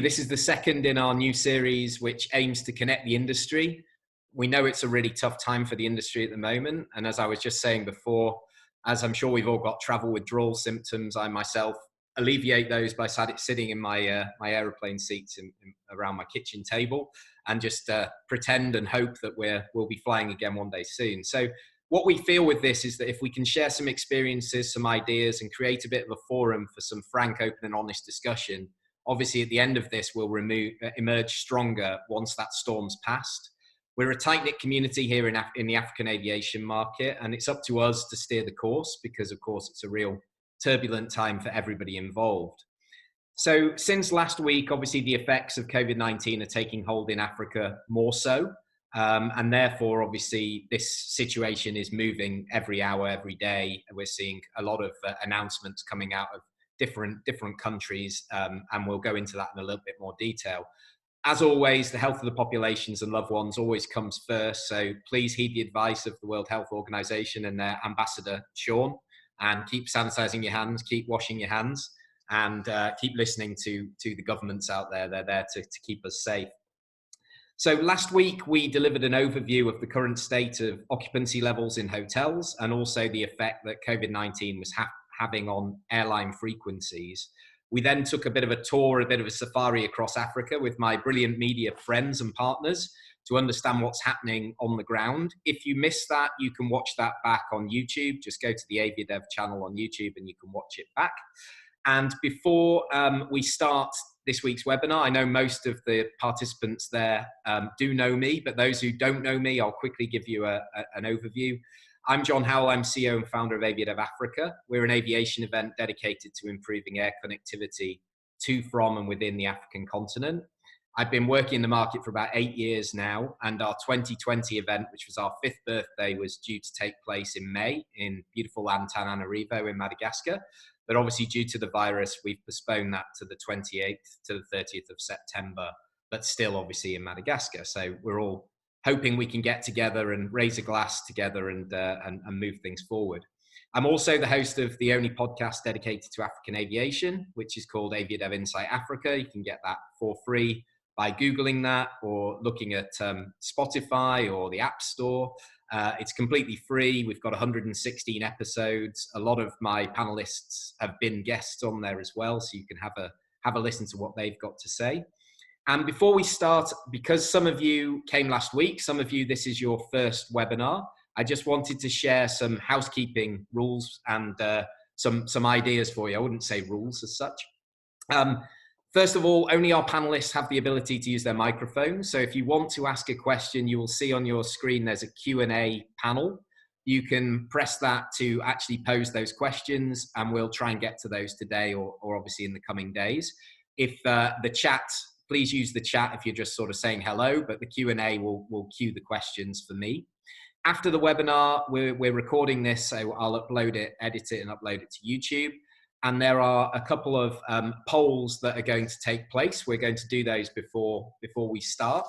This is the second in our new series, which aims to connect the industry. We know it's a really tough time for the industry at the moment. And as I was just saying before, as I'm sure we've all got travel withdrawal symptoms, I myself alleviate those by sitting in my my aeroplane seats around my kitchen table and just pretend and hope that we'll be flying again one day soon. So what we feel with this is that if we can share some experiences, some ideas, and create a bit of a forum for some frank, open and honest discussion, obviously at the end of this, we'll emerge stronger once that storm's passed. We're a tight-knit community here in the African aviation market, and it's up to us to steer the course because, of course, it's a real turbulent time for everybody involved. So since last week, obviously the effects of COVID-19 are taking hold in Africa more so. And therefore, obviously, this situation is moving every hour, every day. We're seeing a lot of announcements coming out of different countries, and we'll go into that in a little bit more detail. As always, the health of the populations and loved ones always comes first. So please heed the advice of the World Health Organization and their ambassador, Sean, and keep sanitizing your hands, keep washing your hands, and keep listening to the governments out there. They're there to keep us safe. So last week, we delivered an overview of the current state of occupancy levels in hotels and also the effect that COVID-19 was having on airline frequencies. We then took a bit of a tour, a bit of a safari across Africa with my brilliant media friends and partners to understand what's happening on the ground. If you missed that, you can watch that back on YouTube. Just go to the AviaDev channel on YouTube and you can watch it back. And before we start this week's webinar, I know most of the participants there do know me, but those who don't know me, I'll quickly give you an overview. I'm John Howell, I'm CEO and founder of AviaDev Africa. We're an aviation event dedicated to improving air connectivity to, from and within the African continent. I've been working in the market for about 8 years now, and our 2020 event, which was our 5th birthday, was due to take place in May in beautiful Antananarivo in Madagascar. But obviously due to the virus, we've postponed that to the 28th to the 30th of September, but still obviously in Madagascar. So we're all hoping we can get together and raise a glass together and move things forward. I'm also the host of the only podcast dedicated to African aviation, which is called AviaDev Insight Africa. You can get that for free by Googling that or looking at Spotify or the App Store. It's completely free. We've got 116 episodes. A lot of my panelists have been guests on there as well, so you can have a listen to what they've got to say. And before we start, because some of you came last week, some of you, this is your first webinar, I just wanted to share some housekeeping rules and some ideas for you. I wouldn't say rules as such. First of all, only our panelists have the ability to use their microphone. So if you want to ask a question, you will see on your screen there's a Q&A panel. You can press that to actually pose those questions, and we'll try and get to those today or obviously in the coming days. If the chat, please use the chat if you're just sort of saying hello, but the Q&A will cue the questions for me. After the webinar, we're recording this, so I'll upload it, edit it, and upload it to YouTube. And there are a couple of polls that are going to take place. We're going to do those before we start.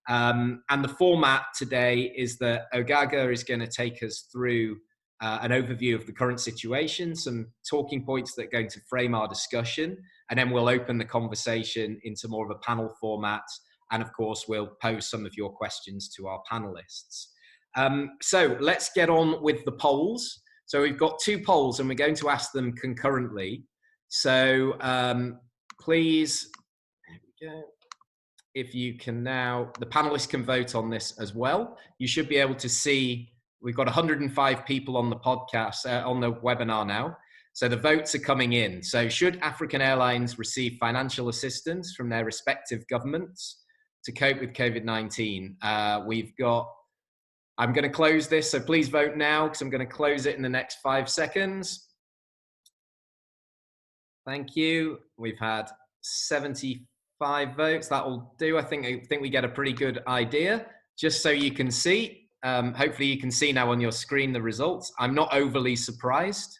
And the format today is that Ogaga is going to take us through an overview of the current situation, some talking points that are going to frame our discussion, and then we'll open the conversation into more of a panel format. And of course, we'll pose some of your questions to our panelists. So let's get on with the polls. So we've got 2 polls and we're going to ask them concurrently. So please, there we go. If you can now, the panelists can vote on this as well. You should be able to see, we've got 105 people on the podcast, on the webinar now. So the votes are coming in. So should African airlines receive financial assistance from their respective governments to cope with COVID-19? We've got, I'm going to close this, so please vote now because I'm going to close it in the next 5 seconds. Thank you. We've had 75 votes. That will do. I think we get a pretty good idea. Just so you can see, hopefully you can see now on your screen the results. I'm not overly surprised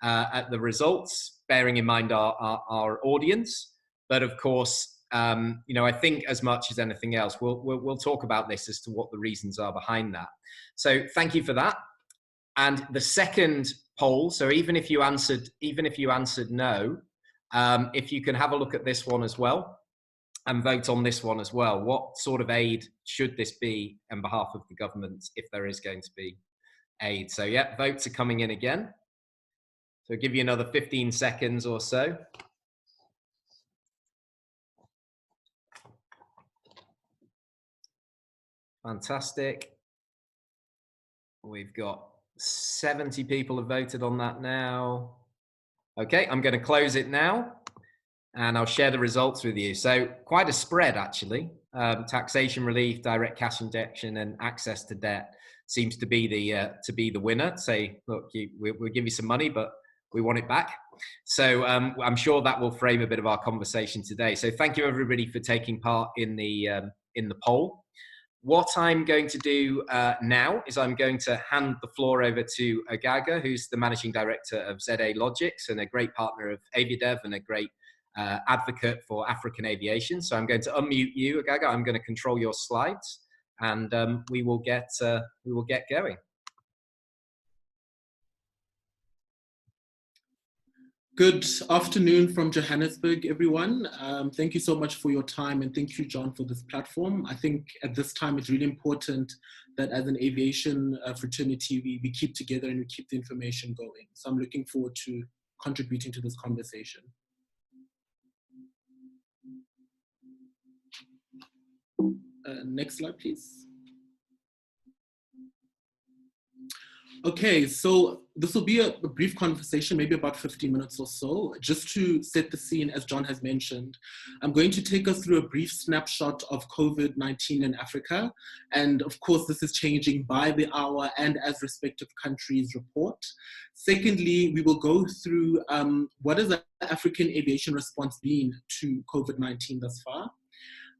at the results, bearing in mind our audience. But of course, you know, I think as much as anything else, we'll talk about this as to what the reasons are behind that. So thank you for that. And the second poll, so even if you answered no, if you can have a look at this one as well. and vote on this one as well. What sort of aid should this be on behalf of the government if there is going to be aid? So yeah, votes are coming in again. So I'll give you another 15 seconds or so. Fantastic. We've got 70 people have voted on that now. Okay, I'm going to close it now and I'll share the results with you. So quite a spread actually. Taxation relief, direct cash injection, and access to debt seems to be the winner. Say, look, we'll give you some money, but we want it back. So I'm sure that will frame a bit of our conversation today. So thank you everybody for taking part in the poll. What I'm going to do now is I'm going to hand the floor over to Ogaga, who's the managing director of ZA Logics and a great partner of AviaDev and a great advocate for African aviation. So I'm going to unmute you, Ogaga. I'm going to control your slides, and we will get going. Good afternoon from Johannesburg, everyone. Thank you so much for your time, and thank you, John, for this platform. I think at this time it's really important that as an aviation fraternity, we keep together and we keep the information going. So I'm looking forward to contributing to this conversation. Next slide, please. Okay, so this will be a brief conversation, maybe about 15 minutes or so. Just to set the scene, as John has mentioned, I'm going to take us through a brief snapshot of COVID-19 in Africa. And of course, this is changing by the hour and as respective countries report. Secondly, we will go through what has the African aviation response been to COVID-19 thus far.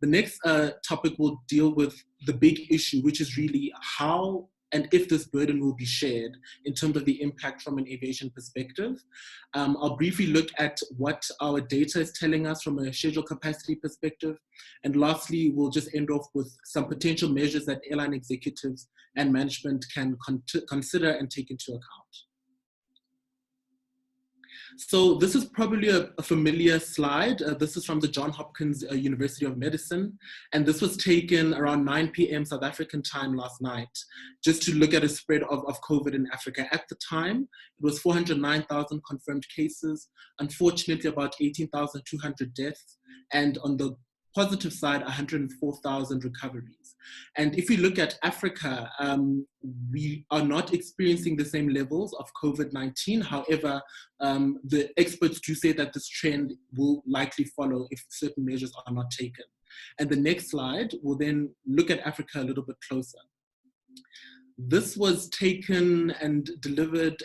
The next topic will deal with the big issue, which is really how and if this burden will be shared in terms of the impact from an aviation perspective. I'll briefly look at what our data is telling us from a schedule capacity perspective. And lastly, we'll just end off with some potential measures that airline executives and management can consider and take into account. So this is probably a familiar slide. This is from the Johns Hopkins University of Medicine. And this was taken around 9 p.m. South African time last night, just to look at a spread of COVID in Africa. At the time, it was 409,000 confirmed cases, unfortunately about 18,200 deaths, and on the positive side, 104,000 recoveries. And if we look at Africa, we are not experiencing the same levels of COVID-19. However, the experts do say that this trend will likely follow if certain measures are not taken. And the next slide will then look at Africa a little bit closer. This was taken and delivered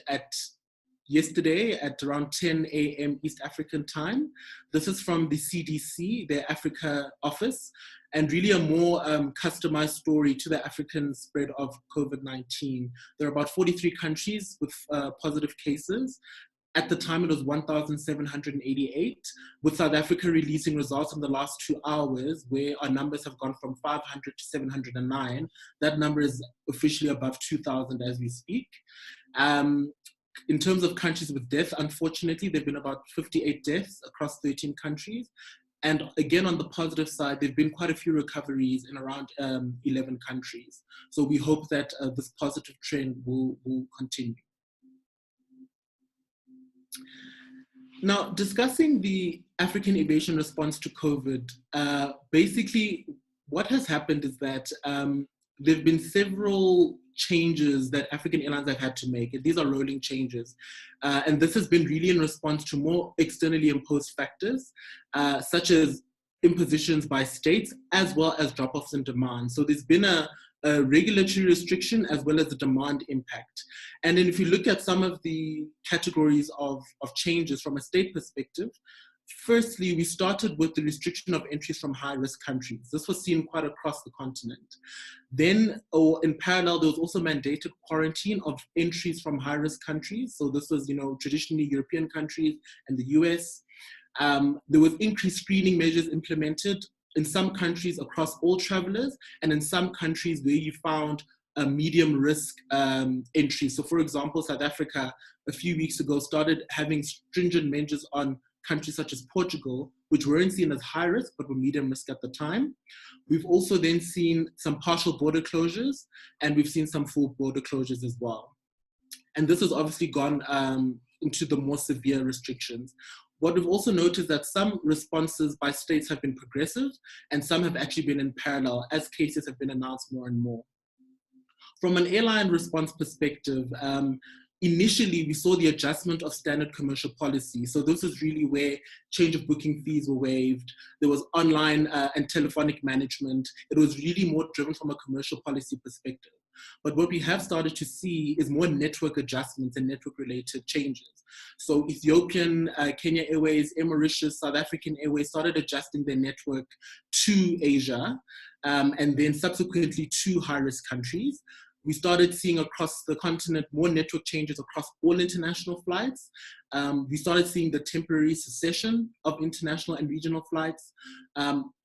yesterday at around 10 a.m. East African time. This is from the CDC, their Africa office, and really a more customized story to the African spread of COVID-19. There are about 43 countries with positive cases. At the time, it was 1,788, with South Africa releasing results in the last 2 hours, where our numbers have gone from 500 to 709. That number is officially above 2,000 as we speak. In terms of countries with deaths, unfortunately, there have been about 58 deaths across 13 countries. And again, on the positive side, there have been quite a few recoveries in around 11 countries. So we hope that this positive trend will continue. Now, discussing the African aviation response to COVID, basically what has happened is that there have been several changes that African airlines have had to make. And these are rolling changes. And this has been really in response to more externally imposed factors, such as impositions by states, as well as drop-offs in demand. So there's been a regulatory restriction as well as the demand impact. And then if you look at some of the categories of changes from a state perspective, firstly, we started with the restriction of entries from high-risk countries. This was seen quite across the continent. Then, in parallel, there was also mandated quarantine of entries from high-risk countries. So this was, traditionally European countries and the US. There was increased screening measures implemented in some countries across all travelers, and in some countries where you found a medium risk entry. So for example, South Africa, a few weeks ago, started having stringent measures on countries such as Portugal, which weren't seen as high risk, but were medium risk at the time. We've also then seen some partial border closures, and we've seen some full border closures as well. And this has obviously gone into the more severe restrictions. What we've also noticed that some responses by states have been progressive, and some have actually been in parallel as cases have been announced more and more. From an airline response perspective, initially we saw the adjustment of standard commercial policy. So this is really where change of booking fees were waived. There was online and telephonic management. It was really more driven from a commercial policy perspective. But what we have started to see is more network adjustments and network-related changes. So Ethiopian, Kenya Airways, Air Mauritius, South African Airways started adjusting their network to Asia, and then subsequently to high-risk countries. We started seeing across the continent more network changes across all international flights. We started seeing the temporary cessation of international and regional flights.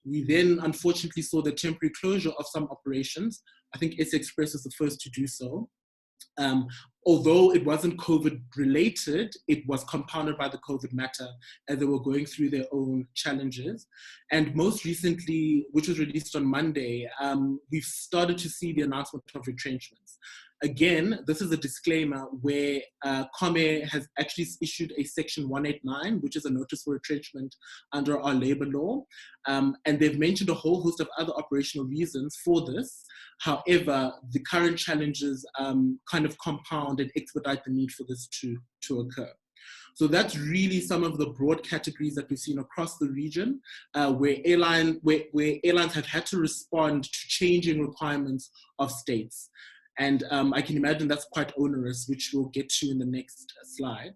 We then unfortunately saw the temporary closure of some operations. I think SA Express was the first to do so. Although it wasn't COVID related, it was compounded by the COVID matter as they were going through their own challenges. And most recently, which was released on Monday, we've started to see the announcement of retrenchments. Again, this is a disclaimer where Comair has actually issued a section 189, which is a notice for retrenchment under our labor law. And they've mentioned a whole host of other operational reasons for this. However, the current challenges kind of compound and expedite the need for this to occur. So that's really some of the broad categories that we've seen across the region, where airlines have had to respond to changing requirements of states. And I can imagine that's quite onerous, which we'll get to in the next slide.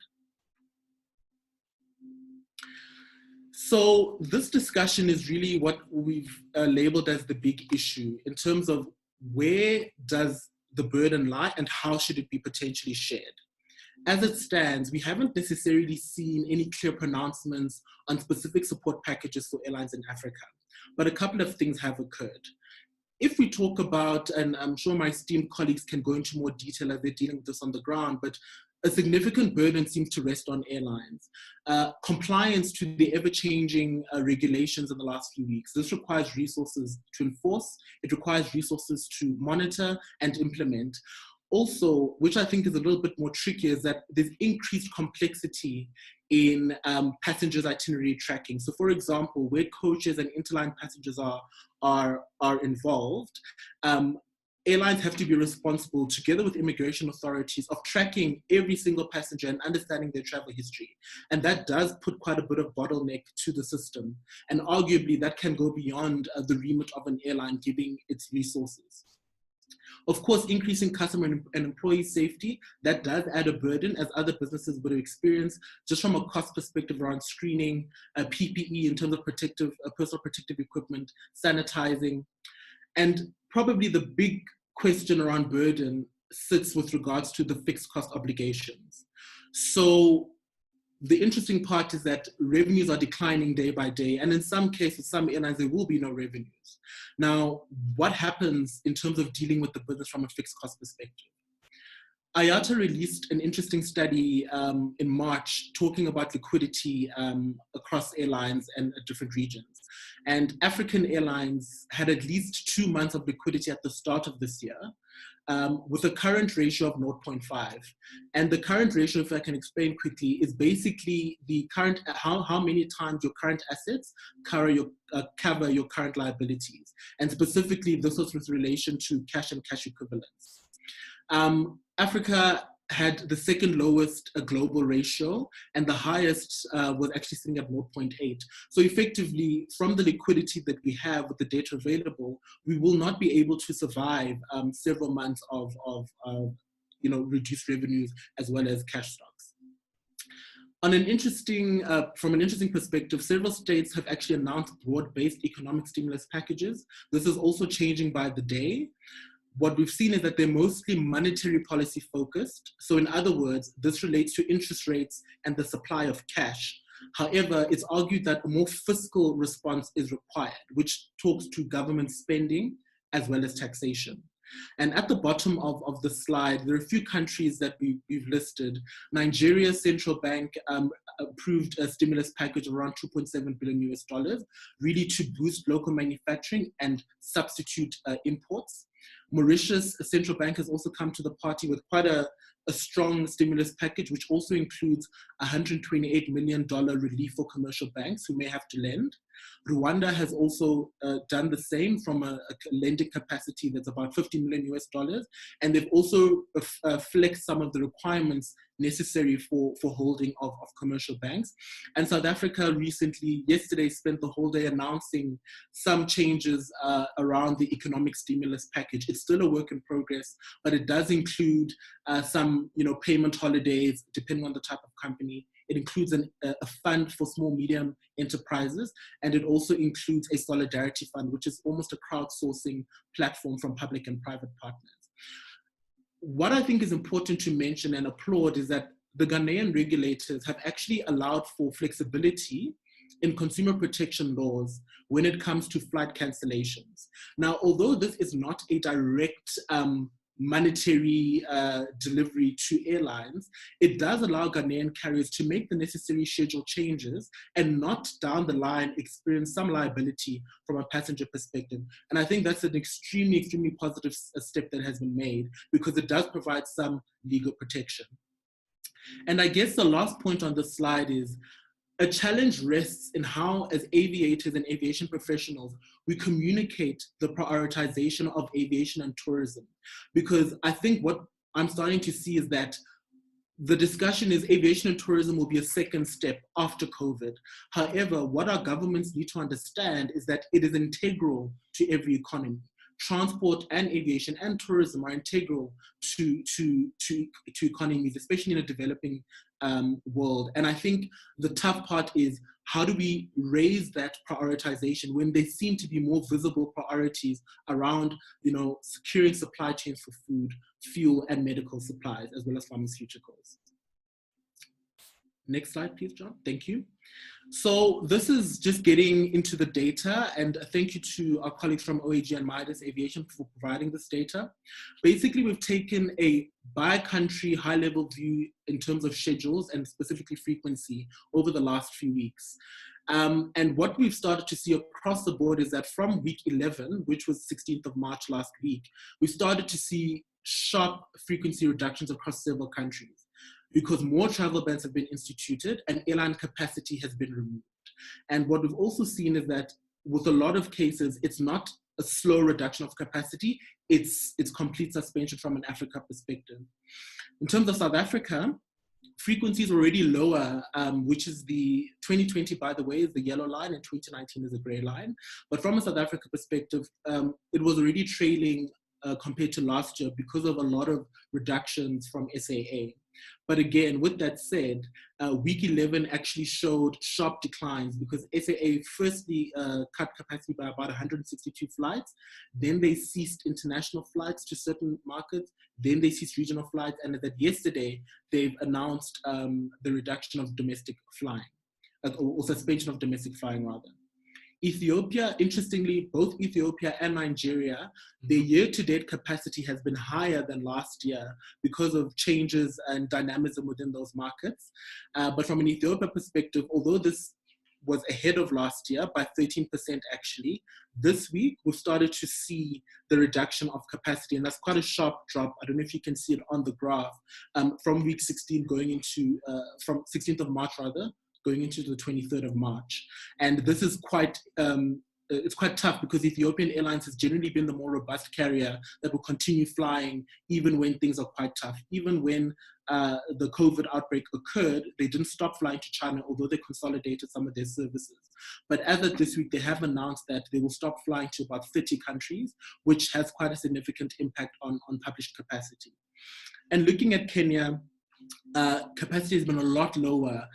So this discussion is really what we've labeled as the big issue in terms of where does the burden lie and how should it be potentially shared. As it stands, we haven't necessarily seen any clear pronouncements on specific support packages for airlines in Africa, but a couple of things have occurred. If we talk about, and I'm sure my esteemed colleagues can go into more detail as they're dealing with this on the ground, but a significant burden seems to rest on airlines. Compliance to the ever-changing regulations in the last few weeks. This requires resources to enforce, it requires resources to monitor and implement. Also, which I think is a little bit more tricky, is that there's increased complexity in passengers' itinerary tracking. So for example, where coaches and interline passengers are involved, airlines have to be responsible, together with immigration authorities, of tracking every single passenger and understanding their travel history. And that does put quite a bit of bottleneck to the system. And arguably that can go beyond the remit of an airline giving its resources. Of course, increasing customer and employee safety, that does add a burden, as other businesses would have experienced, just from a cost perspective around screening, PPE in terms of personal protective equipment, sanitizing. And probably the big question around burden sits with regards to the fixed cost obligations. So the interesting part is that revenues are declining day by day, and in some cases, some airlines, there will be no revenues. Now, what happens in terms of dealing with the business from a fixed cost perspective? IATA released an interesting study in March talking about liquidity across airlines and different regions. And African airlines had at least 2 months of liquidity at the start of this year, with a current ratio of 0.5. And the current ratio, if I can explain quickly, is basically the current, how many times your current assets cover your current liabilities. And specifically, this was with relation to cash and cash equivalents. Africa had the second lowest global ratio, and the highest was actually sitting at 0.8. So effectively, from the liquidity that we have with the data available, we will not be able to survive several months of reduced revenues as well as cash stocks. On an interesting, from an interesting perspective, several states have actually announced broad-based economic stimulus packages. This is also changing by the day. What we've seen is that they're mostly monetary policy focused. So in other words, this relates to interest rates and the supply of cash. However, it's argued that a more fiscal response is required, which talks to government spending as well as taxation. And at the bottom of the slide, there are a few countries that we've listed. Nigeria's central bank approved a stimulus package of around $2.7 billion US, really to boost local manufacturing and substitute imports. Mauritius central bank has also come to the party with quite a strong stimulus package, which also includes $128 million relief for commercial banks who may have to lend. Rwanda has also done the same from a lending capacity that's about $50 million US, and they've also flexed some of the requirements necessary for holding of commercial banks. And South Africa recently, yesterday, spent the whole day announcing some changes around the economic stimulus package. It's still a work in progress, but it does include some payment holidays, depending on the type of company. It includes a fund for small, medium enterprises, and it also includes a solidarity fund, which is almost a crowdsourcing platform from public and private partners. What I think is important to mention and applaud is that the Ghanaian regulators have actually allowed for flexibility in consumer protection laws when it comes to flight cancellations. Now, although this is not a direct monetary delivery to airlines, it does allow Ghanaian carriers to make the necessary schedule changes and not down the line experience some liability from a passenger perspective. And I think that's an extremely, extremely positive step that has been made, because it does provide some legal protection. And I guess the last point on this slide is a challenge rests in how, as aviators and aviation professionals, we communicate the prioritization of aviation and tourism. Because I think what I'm starting to see is that the discussion is aviation and tourism will be a second step after COVID. However, what our governments need to understand is that it is integral to every economy. Transport and aviation and tourism are integral to economies, especially in a developing world. And I think the tough part is, how do we raise that prioritization when there seem to be more visible priorities around, securing supply chains for food, fuel, and medical supplies, as well as pharmaceuticals. Next slide, please, John. Thank you. So this is just getting into the data, and thank you to our colleagues from OAG and Mendis Aviation for providing this data. Basically, we've taken a by-country high-level view in terms of schedules and specifically frequency over the last few weeks. And what we've started to see across the board is that from week 11, which was 16th of March last week, we started to see sharp frequency reductions across several countries, because more travel bans have been instituted and airline capacity has been removed. And what we've also seen is that with a lot of cases, it's not a slow reduction of capacity, it's complete suspension from an Africa perspective. In terms of South Africa, frequency is already lower, which is the 2020, by the way, is the yellow line, and 2019 is the gray line. But from a South Africa perspective, it was already trailing compared to last year because of a lot of reductions from SAA. But again, with that said, week 11 actually showed sharp declines, because SAA firstly cut capacity by about 162 flights. Then they ceased international flights to certain markets. Then they ceased regional flights. And that yesterday, they've announced the reduction of domestic flying, or suspension of domestic flying rather. Ethiopia, interestingly, both Ethiopia and Nigeria, their year-to-date capacity has been higher than last year because of changes and dynamism within those markets. But from an Ethiopia perspective, although this was ahead of last year by 13% actually, this week we've started to see the reduction of capacity, and that's quite a sharp drop. I don't know if you can see it on the graph, from week 16 going into, from 16th of March rather, going into the 23rd of March. And this is quite, it's quite tough, because Ethiopian Airlines has generally been the more robust carrier that will continue flying even when things are quite tough. Even when the COVID outbreak occurred, they didn't stop flying to China, although they consolidated some of their services. But as of this week, they have announced that they will stop flying to about 30 countries, which has quite a significant impact on published capacity. And looking at Kenya, capacity has been a lot lower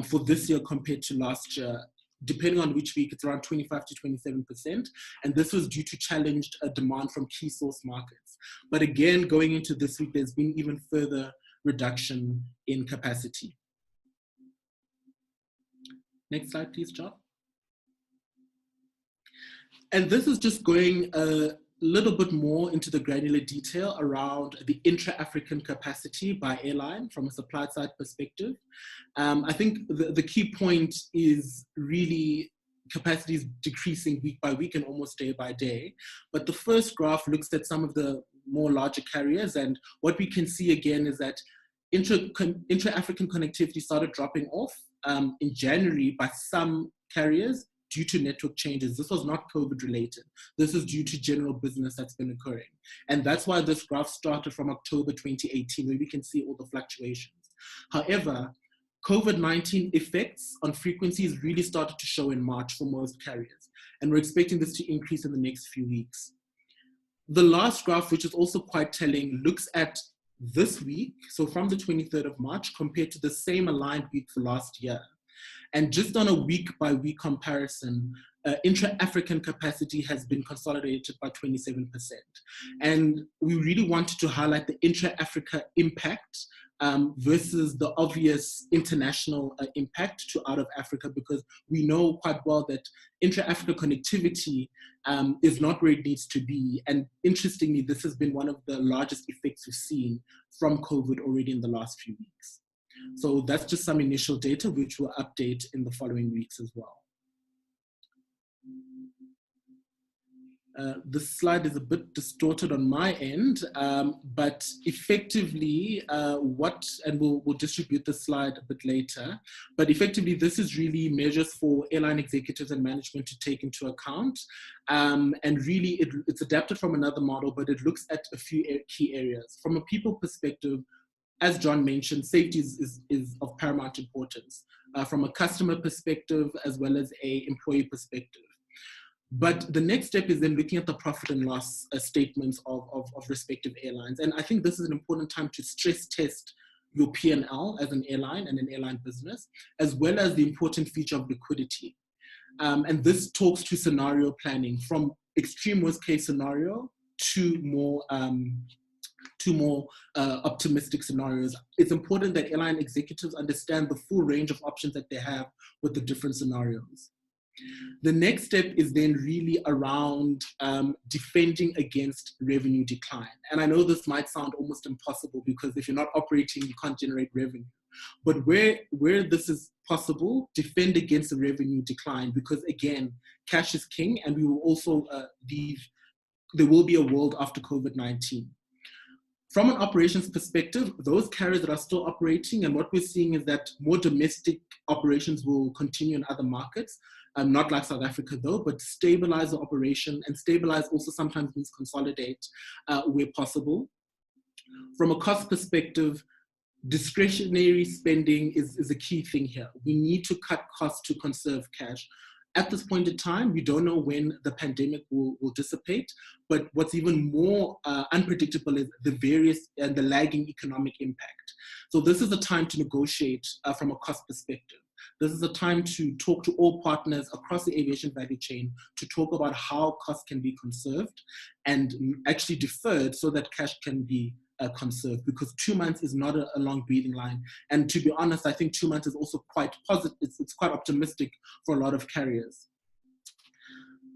for this year compared to last year. Depending on which week, it's around 25 to 27%. And this was due to challenged demand from key source markets. But again, going into this week, there's been even further reduction in capacity. Next slide, please, John. And this is just going little bit more into the granular detail around the intra-African capacity by airline from a supply side perspective. I think the key point is really capacity is decreasing week by week and almost day by day. But the first graph looks at some of the more larger carriers, and what we can see again is that intra-African connectivity started dropping off in January by some carriers due to network changes. This was not COVID related. This is due to general business that's been occurring. And that's why this graph started from October 2018, where we can see all the fluctuations. However, COVID-19 effects on frequencies really started to show in March for most carriers. And we're expecting this to increase in the next few weeks. The last graph, which is also quite telling, looks at this week, so from the 23rd of March, compared to the same aligned week for last year. And just on a week-by-week comparison, intra-African capacity has been consolidated by 27%. And we really wanted to highlight the intra-Africa impact versus the obvious international impact to out of Africa, because we know quite well that intra-Africa connectivity is not where it needs to be. And interestingly, this has been one of the largest effects we've seen from COVID already in the last few weeks. So that's just some initial data, which we'll update in the following weeks as well. This slide is a bit distorted on my end, but effectively and we'll distribute the slide a bit later, but effectively this is really measures for airline executives and management to take into account. And really it's adapted from another model, but it looks at a few key areas. From a people perspective, as John mentioned, safety is of paramount importance from a customer perspective as well as an employee perspective. But the next step is then looking at the profit and loss statements of respective airlines. And I think this is an important time to stress test your P&L as an airline and an airline business, as well as the important feature of liquidity. And this talks to scenario planning from extreme worst case scenario to more optimistic scenarios. It's important that airline executives understand the full range of options that they have with the different scenarios. The next step is then really around defending against revenue decline. And I know this might sound almost impossible because if you're not operating, you can't generate revenue. But where this is possible, defend against the revenue decline, because again, cash is king, and we will also there will be a world after COVID-19. From an operations perspective, those carriers that are still operating, and what we're seeing is that more domestic operations will continue in other markets, not like South Africa though, but stabilize the operation, and stabilize also sometimes means consolidate where possible. From a cost perspective, discretionary spending is a key thing here. We need to cut costs to conserve cash. At this point in time, we don't know when the pandemic will dissipate, but what's even more unpredictable is the various and the lagging economic impact. So this is a time to negotiate from a cost perspective. This is a time to talk to all partners across the aviation value chain to talk about how costs can be conserved and actually deferred so that cash can be conserved, because 2 months is not a long breathing line. And to be honest, I think 2 months is also quite positive. It's quite optimistic for a lot of carriers.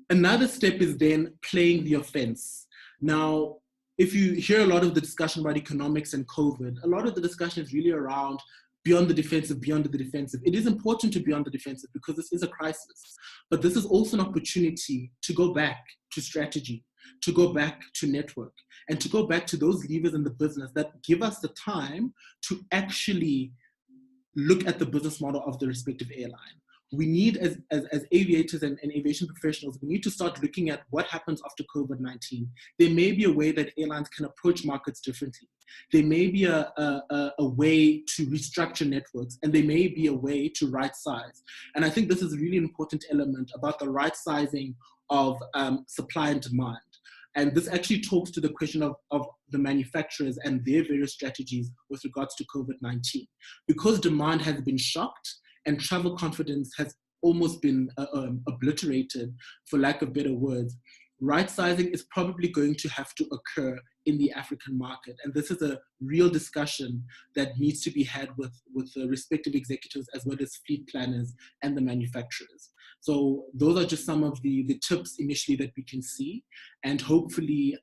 Another step is then playing the offense. Now, if you hear a lot of the discussion about economics and COVID, a lot of the discussion is really around beyond the defensive, beyond the defensive. It is important to be on the defensive because this is a crisis, but this is also an opportunity to go back to strategy, to go back to network, and to go back to those levers in the business that give us the time to actually look at the business model of the respective airline. We need, as aviators and aviation professionals, we need to start looking at what happens after COVID-19. There may be a way that airlines can approach markets differently. There may be a way to restructure networks, and there may be a way to right size. And I think this is a really important element about the right sizing of supply and demand. And this actually talks to the question of the manufacturers and their various strategies with regards to COVID-19. Because demand has been shocked and travel confidence has almost been obliterated, for lack of better words, right sizing is probably going to have to occur in the African market. And this is a real discussion that needs to be had with the respective executives as well as fleet planners and the manufacturers. So those are just some of the tips initially that we can see. And hopefully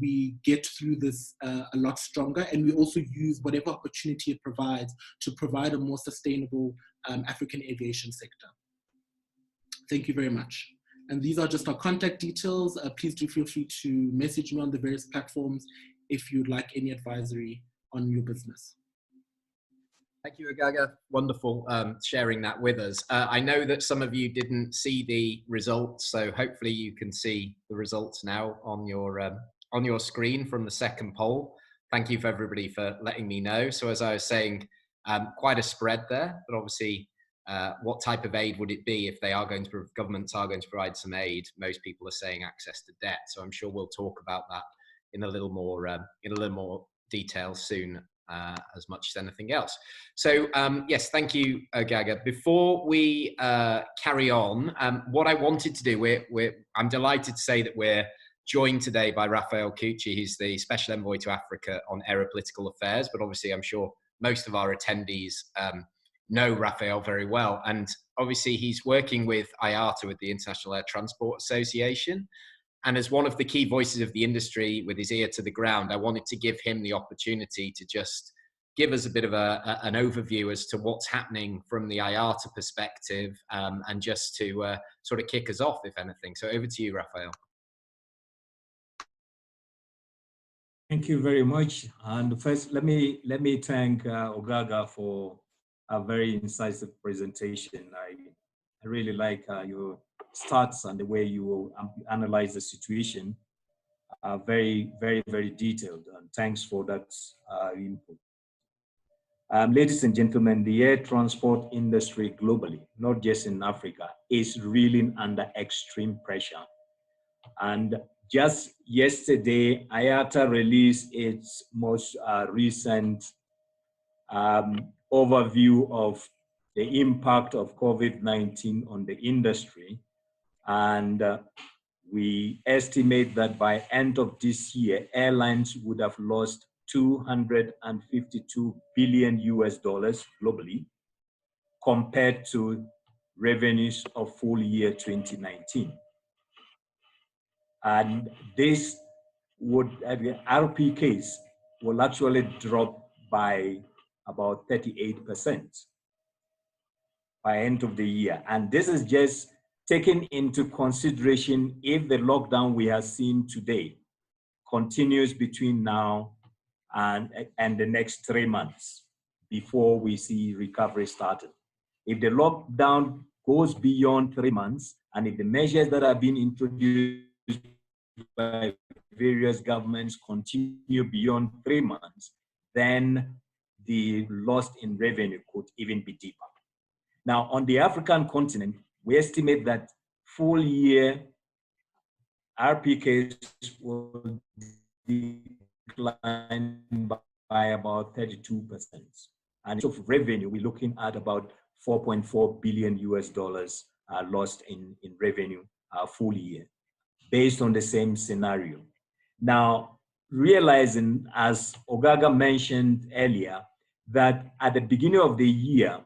we get through this a lot stronger, and we also use whatever opportunity it provides to provide a more sustainable African aviation sector. Thank you very much. And these are just our contact details. Please do feel free to message me on the various platforms if you'd like any advisory on your business. Thank you, Ogaga. Wonderful sharing that with us. I know that some of you didn't see the results, so hopefully you can see the results now on your screen from the second poll. Thank you for everybody for letting me know. So as I was saying, quite a spread there, but obviously what type of aid would it be if they are going to, governments are going to provide some aid? Most people are saying access to debt. So I'm sure we'll talk about that in a little more detail soon, as much as anything else. So yes, thank you, Ogaga. Before we carry on, what I wanted to do, I'm delighted to say that we're joined today by Raphael Kuuchi. He's the Special Envoy to Africa on Aeropolitical Affairs, but obviously I'm sure most of our attendees know Raphael very well. And obviously he's working with IATA, with the International Air Transport Association. And as one of the key voices of the industry with his ear to the ground, I wanted to give him the opportunity to just give us a bit of an overview as to what's happening from the IATA perspective, and just to sort of kick us off, if anything. So over to you, Raphael. Thank you very much. And first, let me thank Ogaga for a very incisive presentation. I really like your stats and the way you analyze the situation. Very, very, very detailed. And thanks for that input. Ladies and gentlemen, the air transport industry globally, not just in Africa, is reeling under extreme pressure. And just yesterday, IATA released its most recent overview of the impact of COVID-19 on the industry. And we estimate that by end of this year, airlines would have lost $252 billion globally, compared to revenues of full year 2019. And this would, the RPKs will actually drop by about 38% by end of the year. And this is just taken into consideration if the lockdown we have seen today continues between now and the next 3 months before we see recovery started. If the lockdown goes beyond 3 months, and if the measures that have been introduced by various governments continue beyond 3 months, then the loss in revenue could even be deeper. Now, on the African continent, we estimate that full year RPKs will decline by about 32%. And so for revenue, we're looking at about $4.4 billion lost in revenue full year, based on the same scenario. Now, realizing, as Ogaga mentioned earlier, that at the beginning of the year,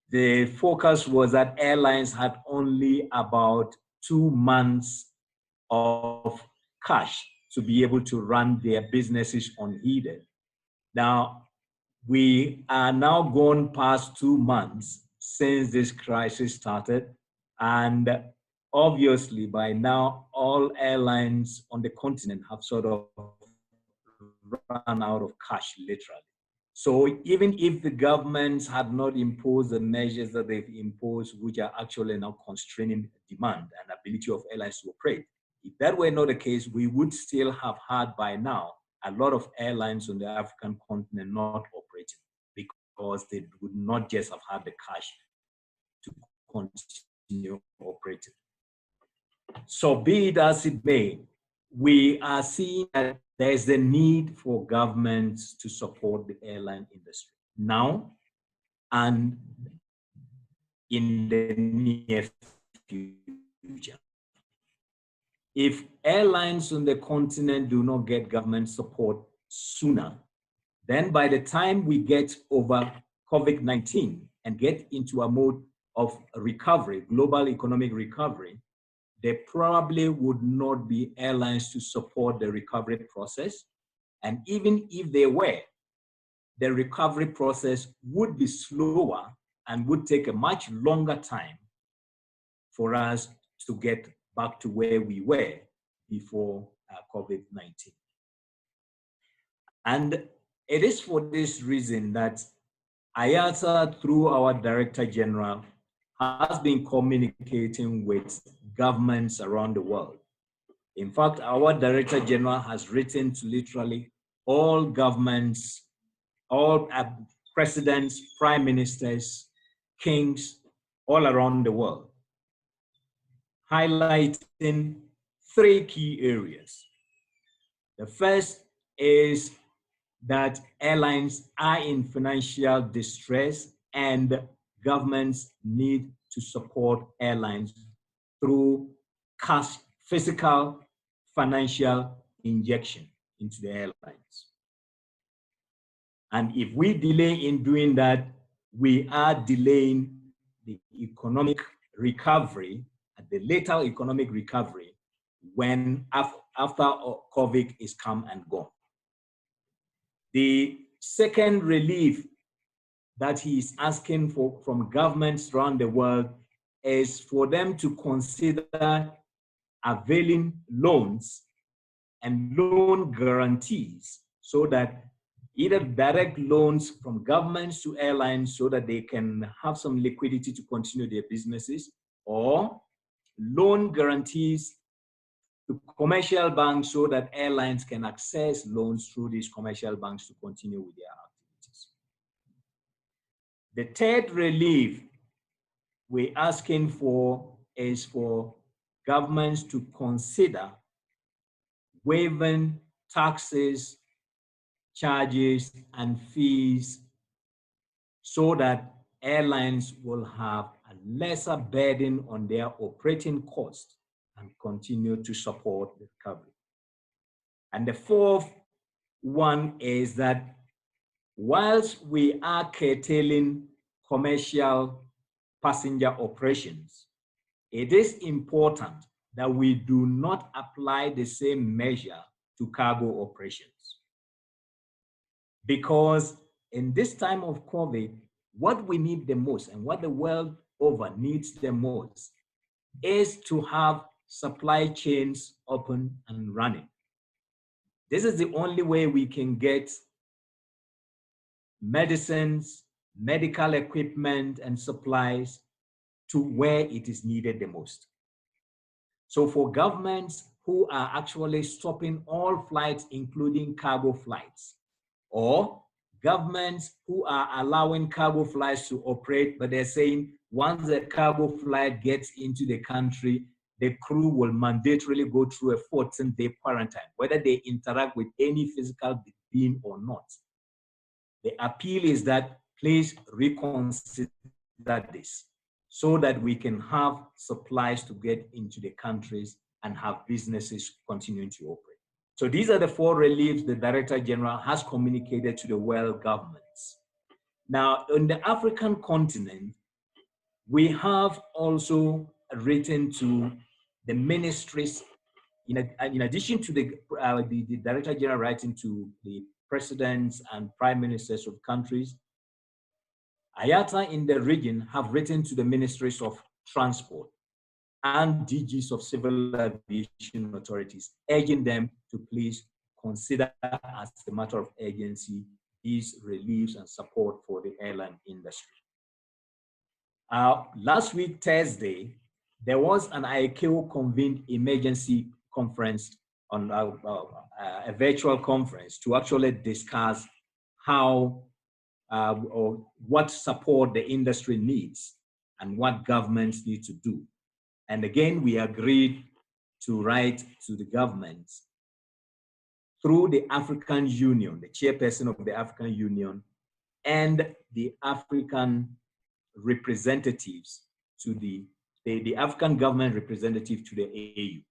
the focus was that airlines had only about 2 months of cash to be able to run their businesses unheeded. Now, we are now gone past 2 months since this crisis started, and obviously by now all airlines on the continent have sort of run out of cash, literally. So even if the governments had not imposed the measures that they've imposed, which are actually now constraining demand and ability of airlines to operate, if that were not the case, we would still have had by now a lot of airlines on the African continent not operating, because they would not just have had the cash to continue operating. So be it as it may, we are seeing that there is a need for governments to support the airline industry now and in the near future. If airlines on the continent do not get government support sooner, then by the time we get over COVID-19 and get into a more of recovery, global economic recovery, there probably would not be airlines to support the recovery process. And even if they were, the recovery process would be slower and would take a much longer time for us to get back to where we were before COVID-19. And it is for this reason that IATA, through our Director General, has been communicating with governments around the world. In fact, our Director General has written to literally all governments, all presidents, prime ministers, kings, all around the world, highlighting three key areas. The first is that airlines are in financial distress and governments need to support airlines through cash, physical, financial injection into the airlines. And if we delay in doing that, we are delaying the economic recovery, the later economic recovery, when after COVID is come and gone. The second relief that he is asking for from governments around the world is for them to consider availing loans and loan guarantees, so that either direct loans from governments to airlines so that they can have some liquidity to continue their businesses, or loan guarantees to commercial banks so that airlines can access loans through these commercial banks to continue with their activities. The third relief we're asking for is for governments to consider waiving taxes, charges, and fees so that airlines will have a lesser burden on their operating costs and continue to support the recovery. And the fourth one is that whilst we are curtailing commercial passenger operations, it is important that we do not apply the same measure to cargo operations. Because in this time of COVID, what we need the most and what the world over needs the most is to have supply chains open and running. This is the only way we can get medicines, medical equipment, and supplies to where it is needed the most. So for governments who are actually stopping all flights, including cargo flights, or governments who are allowing cargo flights to operate, but they're saying once the cargo flight gets into the country, the crew will mandatorily go through a 14-day quarantine, whether they interact with any physical being or not. The appeal is that please reconsider this so that we can have supplies to get into the countries and have businesses continuing to operate. So these are the four reliefs the Director General has communicated to the world governments. Now, on the African continent, we have also written to the ministries, in addition to the Director General writing to the presidents and prime ministers of countries, IATA in the region have written to the ministries of transport and DGs of civil aviation authorities, urging them to please consider as a matter of urgency these reliefs and support for the airline industry. Last week, Thursday, there was an ICAO convened emergency conference on a virtual conference to actually discuss how or what support the industry needs and what governments need to do. And again, we agreed to write to the governments through the African Union, the chairperson of the African Union, and the African representatives to the African government representative to the AU,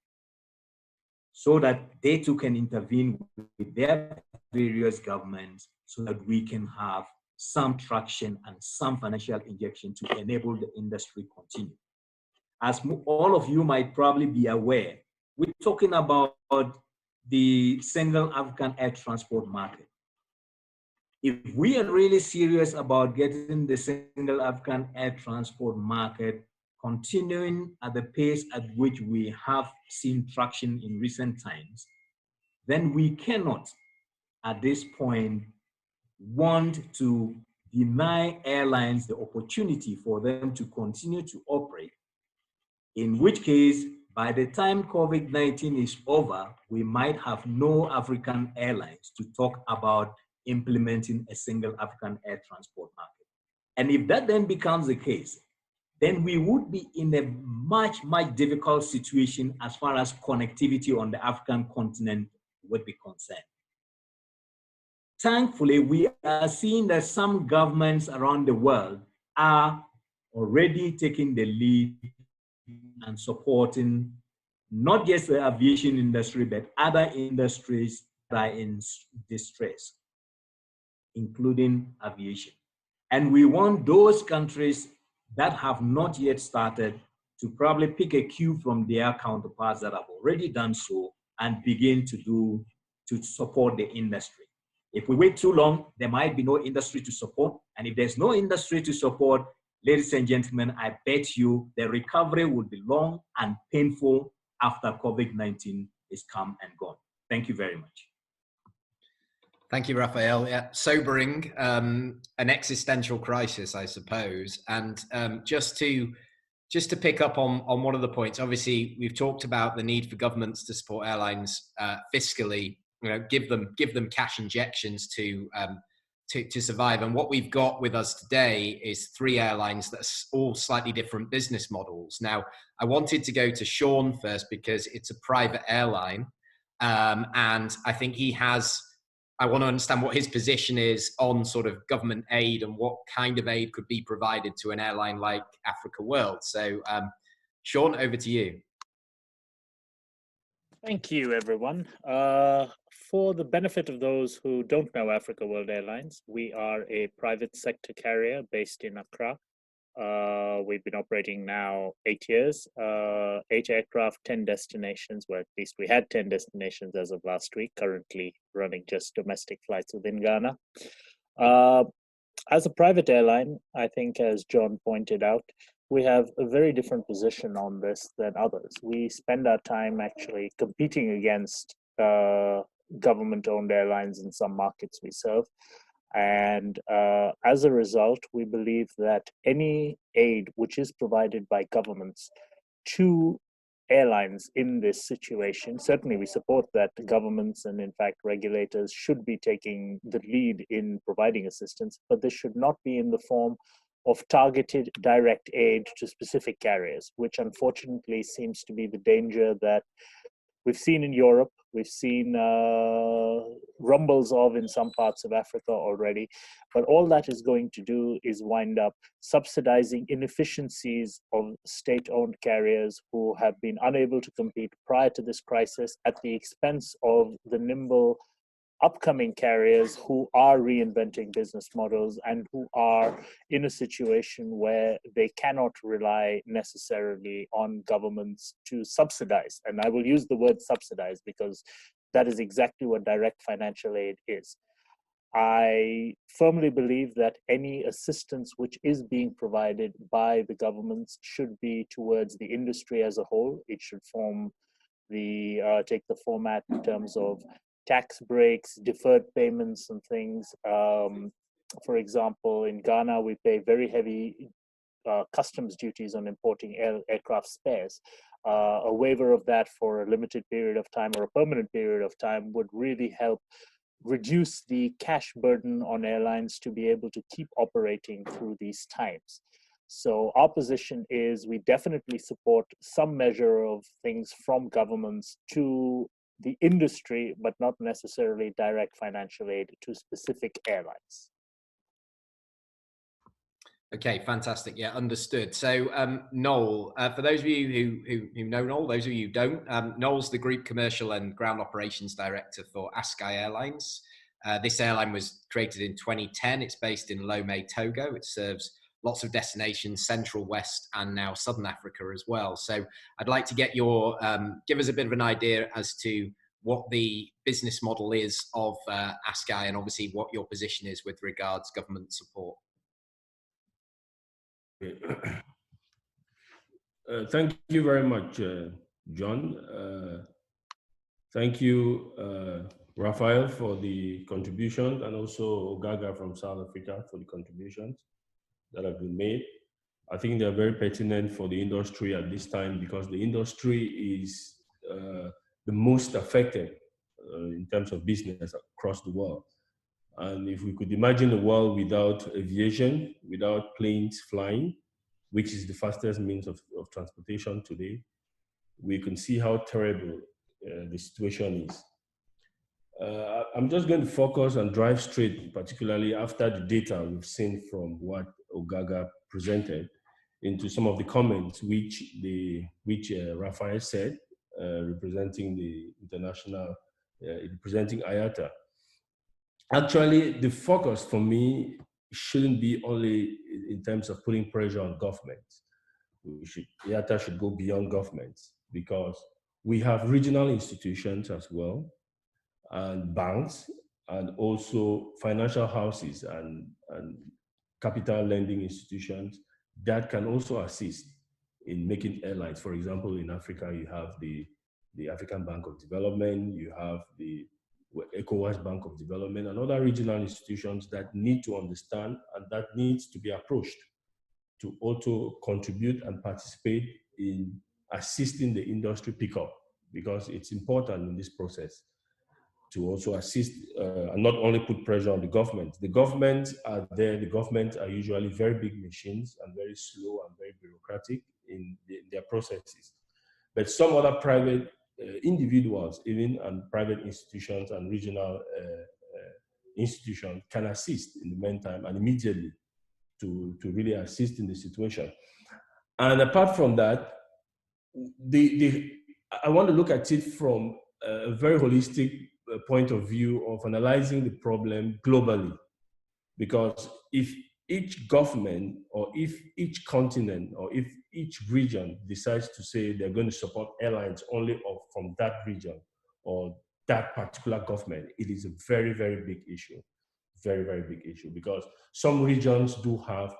so that they too can intervene with their various governments so that we can have some traction and some financial injection to enable the industry continue. As all of you might probably be aware, we're talking about the single African air transport market. If we are really serious about getting the single African air transport market continuing at the pace at which we have seen traction in recent times, then we cannot, at this point, want to deny airlines the opportunity for them to continue to operate, in which case, by the time COVID-19 is over, we might have no African airlines to talk about implementing a single African air transport market. And if that then becomes the case, then we would be in a much difficult situation as far as connectivity on the African continent would be concerned. Thankfully, we are seeing that some governments around the world are already taking the lead and supporting not just the aviation industry, but other industries that are in distress, including aviation. And we want those countries that have not yet started to probably pick a cue from their counterparts that have already done so and begin to support the industry. If we wait too long, there might be no industry to support. And if there's no industry to support, ladies and gentlemen, I bet you the recovery will be long and painful after COVID-19 is come and gone. Thank you very much. Thank you, Raphael. Yeah, sobering, an existential crisis, I suppose. And just to pick up on one of the points, obviously we've talked about the need for governments to support airlines fiscally. Give them cash injections to survive. And what we've got with us today is 3 airlines that are all slightly different business models. Now, I wanted to go to Sean first because it's a private airline, and I think I want to understand what his position is on sort of government aid and what kind of aid could be provided to an airline like Africa World. So, Sean, over to you. Thank you, everyone. For the benefit of those who don't know Africa World Airlines, we are a private sector carrier based in Accra. We've been operating now 8 years, 8 aircraft, 10 destinations, well, at least we had 10 destinations as of last week, currently running just domestic flights within Ghana. As a private airline, I think as John pointed out, we have a very different position on this than others. We spend our time actually competing against government-owned airlines in some markets we serve. And as a result, we believe that any aid which is provided by governments to airlines in this situation, certainly we support that governments and in fact regulators should be taking the lead in providing assistance, but this should not be in the form of targeted direct aid to specific carriers, which unfortunately seems to be the danger that we've seen in Europe, we've seen rumbles of in some parts of Africa already, but all that is going to do is wind up subsidizing inefficiencies of state-owned carriers who have been unable to compete prior to this crisis at the expense of the nimble upcoming carriers who are reinventing business models and who are in a situation where they cannot rely necessarily on governments to subsidize. And I will use the word subsidize because that is exactly what direct financial aid is. I firmly believe that any assistance which is being provided by the governments should be towards the industry as a whole. It should take the format in terms of tax breaks, deferred payments and things. For example, in Ghana, we pay very heavy customs duties on importing aircraft spares. A waiver of that for a limited period of time or a permanent period of time would really help reduce the cash burden on airlines to be able to keep operating through these times. So our position is we definitely support some measure of things from governments to the industry, but not necessarily direct financial aid to specific airlines. Okay, fantastic. Yeah, understood. So, Nowel, for those of you who know Nowel, those of you who don't, Nowel's the Group Commercial and Ground Operations Director for ASKY Airlines. This airline was created in 2010. It's based in Lomé, Togo. It serves lots of destinations, Central, West, and now Southern Africa as well. So I'd like to get your, give us a bit of an idea as to what the business model is of ASKY, and obviously what your position is with regards government support. Thank you very much, John. Thank you, Raphael, for the contribution, and also Ogaga from South Africa for the contributions that have been made. I think they're very pertinent for the industry at this time, because the industry is the most affected in terms of business across the world. And if we could imagine a world without aviation, without planes flying, which is the fastest means of transportation today, we can see how terrible the situation is. I'm just going to focus and drive straight, particularly after the data we've seen from what Ogaga presented, into some of the comments which Raphael said, representing the international, representing IATA. Actually, the focus for me shouldn't be only in terms of putting pressure on governments. IATA should go beyond governments, because we have regional institutions as well, and banks, and also financial houses and capital lending institutions that can also assist in making airlines. For example, in Africa, you have the African Bank of Development, you have the ECOWAS Bank of Development, and other regional institutions that need to understand and that needs to be approached to also contribute and participate in assisting the industry pick up, because it's important in this process to also assist and not only put pressure on the government. The governments are there, the governments are usually very big machines and very slow and very bureaucratic in their processes. But some other private individuals, even, and private institutions and regional institutions can assist in the meantime and immediately to really assist in the situation. And apart from that, I want to look at it from a very holistic point of view of analyzing the problem globally. Because if each government, or if each continent, or if each region decides to say they're going to support airlines only from that region or that particular government, it is a very, very big issue. Very, very big issue, because some regions do have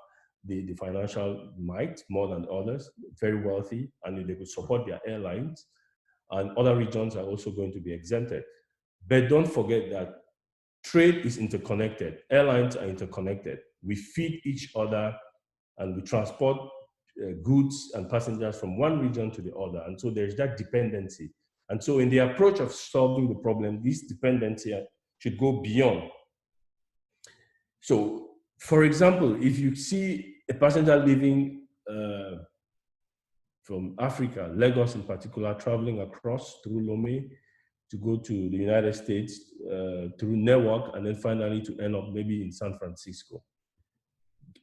the financial might more than others, very wealthy, and they could support their airlines, and other regions are also going to be exempted. But don't forget that trade is interconnected. Airlines are interconnected. We feed each other, and we transport goods and passengers from one region to the other. And so there's that dependency. And so in the approach of solving the problem, this dependency should go beyond. So, for example, if you see a passenger leaving from Africa, Lagos in particular, traveling across through Lomé to go to the United States, through Newark, and then finally to end up maybe in San Francisco.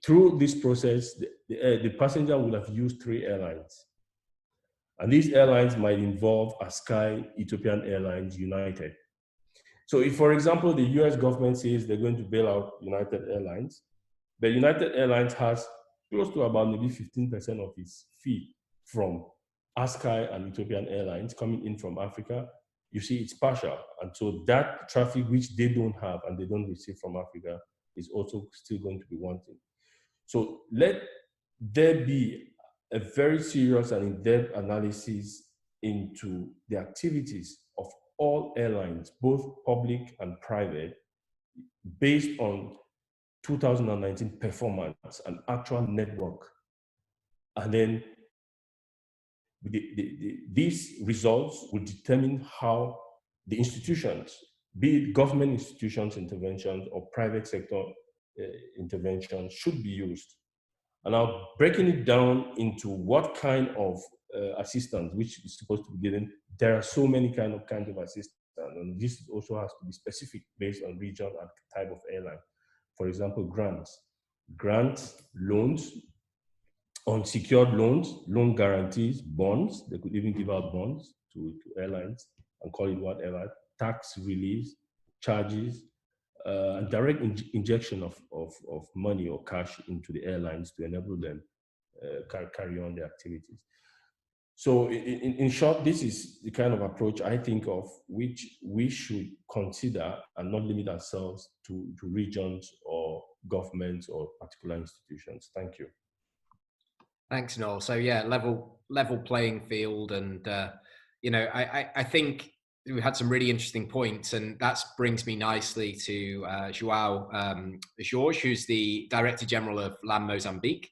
Through this process, the passenger would have used 3 airlines. And these airlines might involve ASKY, Ethiopian Airlines, United. So if, for example, the US government says they're going to bail out United Airlines, but United Airlines has close to about maybe 15% of its fee from ASKY and Ethiopian Airlines coming in from Africa, you see it's partial. And so that traffic which they don't have and they don't receive from Africa is also still going to be wanting. So let there be a very serious and in-depth analysis into the activities of all airlines, both public and private, based on 2019 performance and actual network. And then these results will determine how the institutions, be it government institutions interventions or private sector interventions, should be used. And now breaking it down into what kind of assistance which is supposed to be given, there are so many kind of assistance, and this also has to be specific based on region and type of airline. For example, grants, loans, unsecured loans, loan guarantees, bonds. They could even give out bonds to airlines and call it whatever, tax reliefs, charges, direct injection of money or cash into the airlines to enable them carry on their activities. So in short, this is the kind of approach I think of which we should consider and not limit ourselves to regions or governments or particular institutions. Thank you. Thanks, Noel. So yeah, level playing field, and you know, I think we had some really interesting points, and that brings me nicely to Joao Jorge, who's the Director General of LAM Mozambique.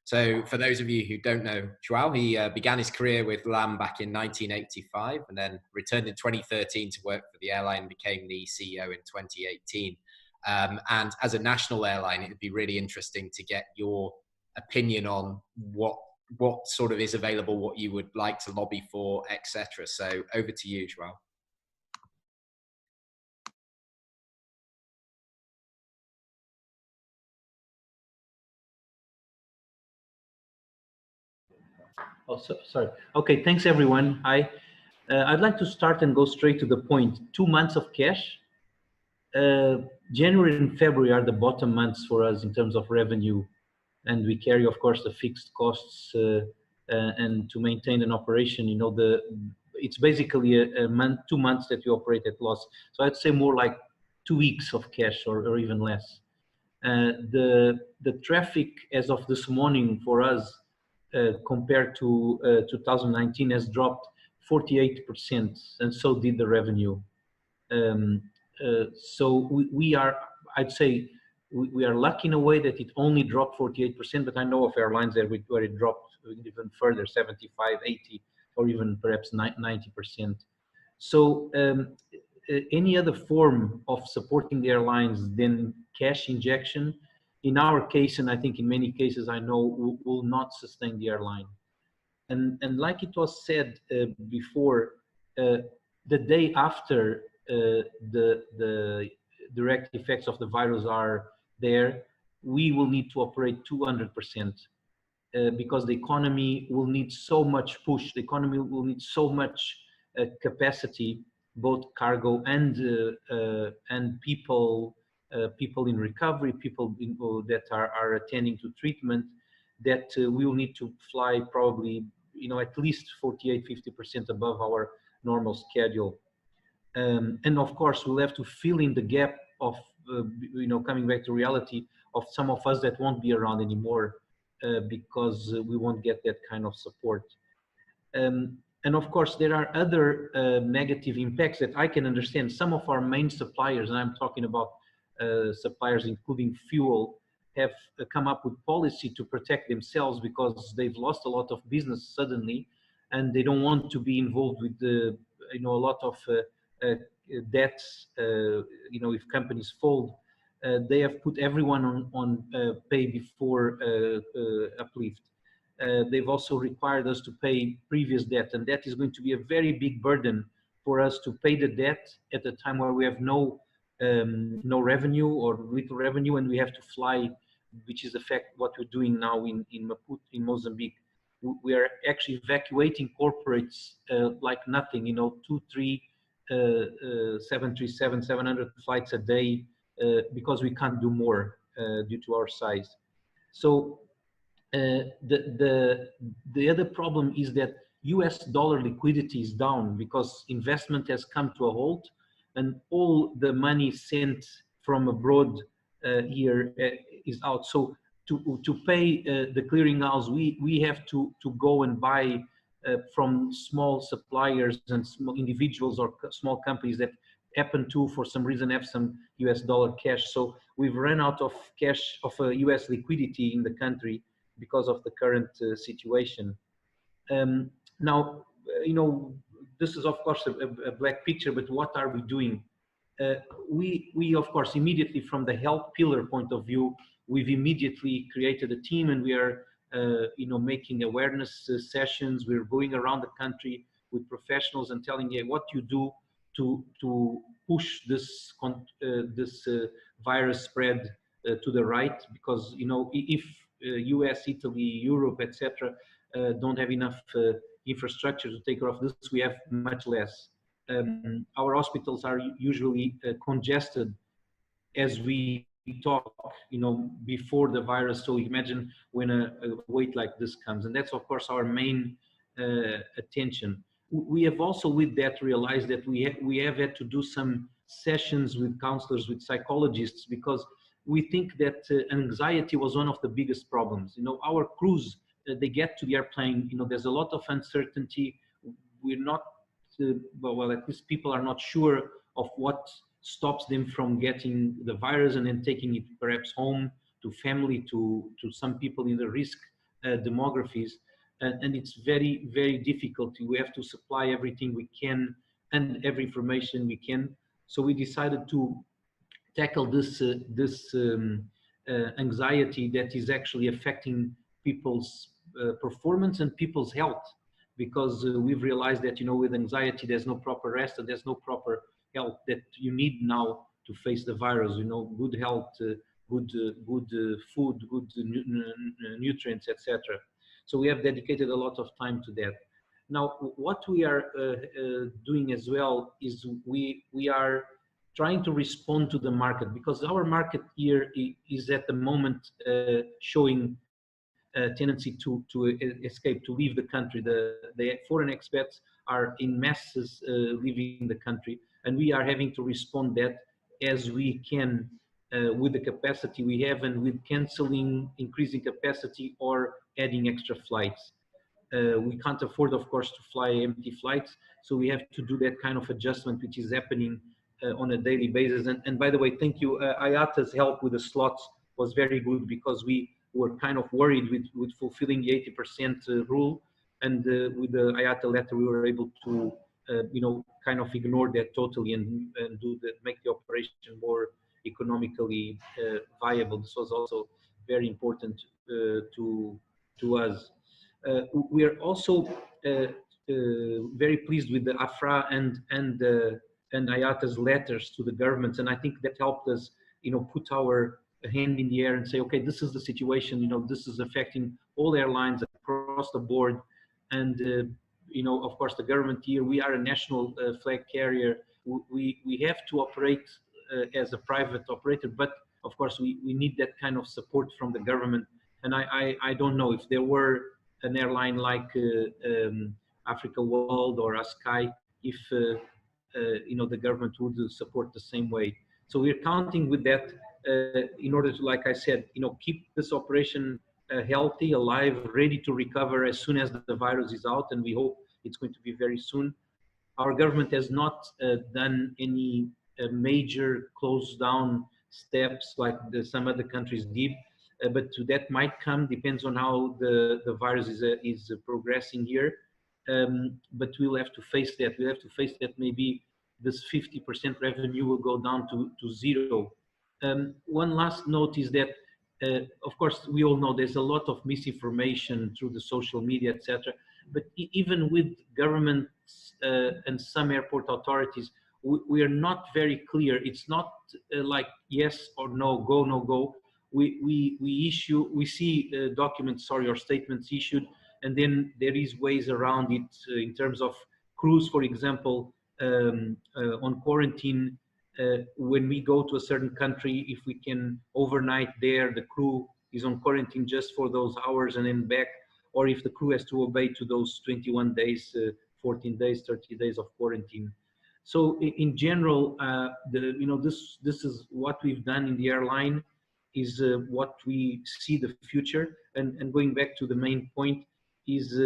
So for those of you who don't know Joao, he began his career with LAM back in 1985 and then returned in 2013 to work for the airline and became the CEO in 2018. And as a national airline, it would be really interesting to get your opinion on what sort of is available, what you would like to lobby for, etc. So over to you, Joao. Oh, sorry. Okay, thanks everyone. Hi. I'd like to start and go straight to the point. 2 months of cash. January and February are the bottom months for us in terms of revenue, and we carry, of course, the fixed costs and to maintain an operation. You know, it's basically a month, 2 months that we operate at loss. So I'd say more like 2 weeks of cash or even less. The traffic as of this morning for us compared to 2019 has dropped 48%, and so did the revenue. So we are, I'd say, we are lucky in a way that it only dropped 48%, but I know of airlines where it dropped even further, 75, 80, or even perhaps 90%. So any other form of supporting the airlines than cash injection, in our case, and I think in many cases I know, will not sustain the airline. And like it was said before, the day after the direct effects of the virus are there, we will need to operate 200% because the economy will need so much push. The economy will need so much capacity, both cargo and people. People in recovery, people that are attending to treatment, that we will need to fly probably, you know, at least 48–50% above our normal schedule. And of course, we'll have to fill in the gap of, you know, coming back to reality of some of us that won't be around anymore because we won't get that kind of support. And of course, there are other negative impacts that I can understand. Some of our main suppliers, and I'm talking about suppliers including fuel, have come up with policy to protect themselves because they've lost a lot of business suddenly, and they don't want to be involved with the, you know, a lot of debts. You know, if companies fold, they have put everyone on pay before uplift. They've also required us to pay previous debt, and that is going to be a very big burden for us to pay the debt at a time where we have no revenue or little revenue, and we have to fly, which is the fact what we're doing now in Maputo, in Mozambique. We are actually evacuating corporates like nothing, you know, 2, 3, 737, 700 flights a day because we can't do more due to our size. So the other problem is that US dollar liquidity is down because investment has come to a halt, and all the money sent from abroad here is out. So to pay the clearinghouse, we have to go and buy from small suppliers and small individuals or small companies that happen to, for some reason, have some US dollar cash. So we've run out of cash, of US liquidity in the country because of the current situation. Now, you know, this is of course a black picture, but what are we doing? We of course immediately, from the health pillar point of view, we've immediately created a team, and we are you know, making awareness sessions. We're going around the country with professionals and telling you what you do to push this virus spread to the right, because, you know, if US, Italy, Europe, etc. Don't have enough infrastructure to take care of this, we have much less. Our hospitals are usually congested, as we talk, before the virus. So imagine when a weight like this comes, and that's of course our main attention. We have also with that realized that we have had to do some sessions with counselors, with psychologists, because we think that anxiety was one of the biggest problems. Our crews, they get to the airplane, there's a lot of uncertainty. We're not, well, at least people are not sure of what stops them from getting the virus and then taking it perhaps home to family, to some people in the risk demographies. And it's very, very difficult. We have to supply everything we can and every information we can. So we decided to tackle this anxiety that is actually affecting people's performance and people's health, because we've realized that with anxiety there's no proper rest and there's no proper health that you need now to face the virus. Good health, good food, good nutrients, etc. So we have dedicated a lot of time to that. Now, what we are doing as well is we are trying to respond to the market, because our market here is at the moment showing a tendency to escape, to leave the country. The foreign expats are in masses leaving the country, and we are having to respond that as we can with the capacity we have, and with canceling, increasing capacity, or adding extra flights. We can't afford, of course, to fly empty flights, so we have to do that kind of adjustment, which is happening on a daily basis. And by the way, thank you. IATA's help with the slots was very good, because we were kind of worried with fulfilling the 80% rule. And with the IATA letter, we were able to, kind of ignore that totally and make the operation more economically viable. This was also very important to us. We are also very pleased with the AFRA and IATA's letters to the governments, and I think that helped us, put our hand in the air and say, okay, this is the situation. This is affecting all airlines across the board, and of course, the government here. We are a national flag carrier. We have to operate as a private operator, but of course, we need that kind of support from the government. And I don't know if there were an airline like Africa World or ASKY, if the government would support the same way. So we're counting with that in order to, like I said, keep this operation healthy, alive, ready to recover as soon as the virus is out, and we hope it's going to be very soon. Our government has not done any major close down steps like some other countries did, but that might come, depends on how the virus is progressing here. But we'll have to face that. We'll have to face that maybe this 50% revenue will go down to zero. One last note is that, of course, we all know there's a lot of misinformation through the social media, etc. But even with governments and some airport authorities, we are not very clear. It's not like yes or no, go, no go. We see documents, or statements issued, and then there is ways around it in terms of crews, for example, on quarantine. When we go to a certain country, if we can overnight there, the crew is on quarantine just for those hours and then back, or if the crew has to obey to those 21 days, 14 days, 30 days of quarantine. So in general, this is what we've done in the airline, is what we see the future. And going back to the main point is,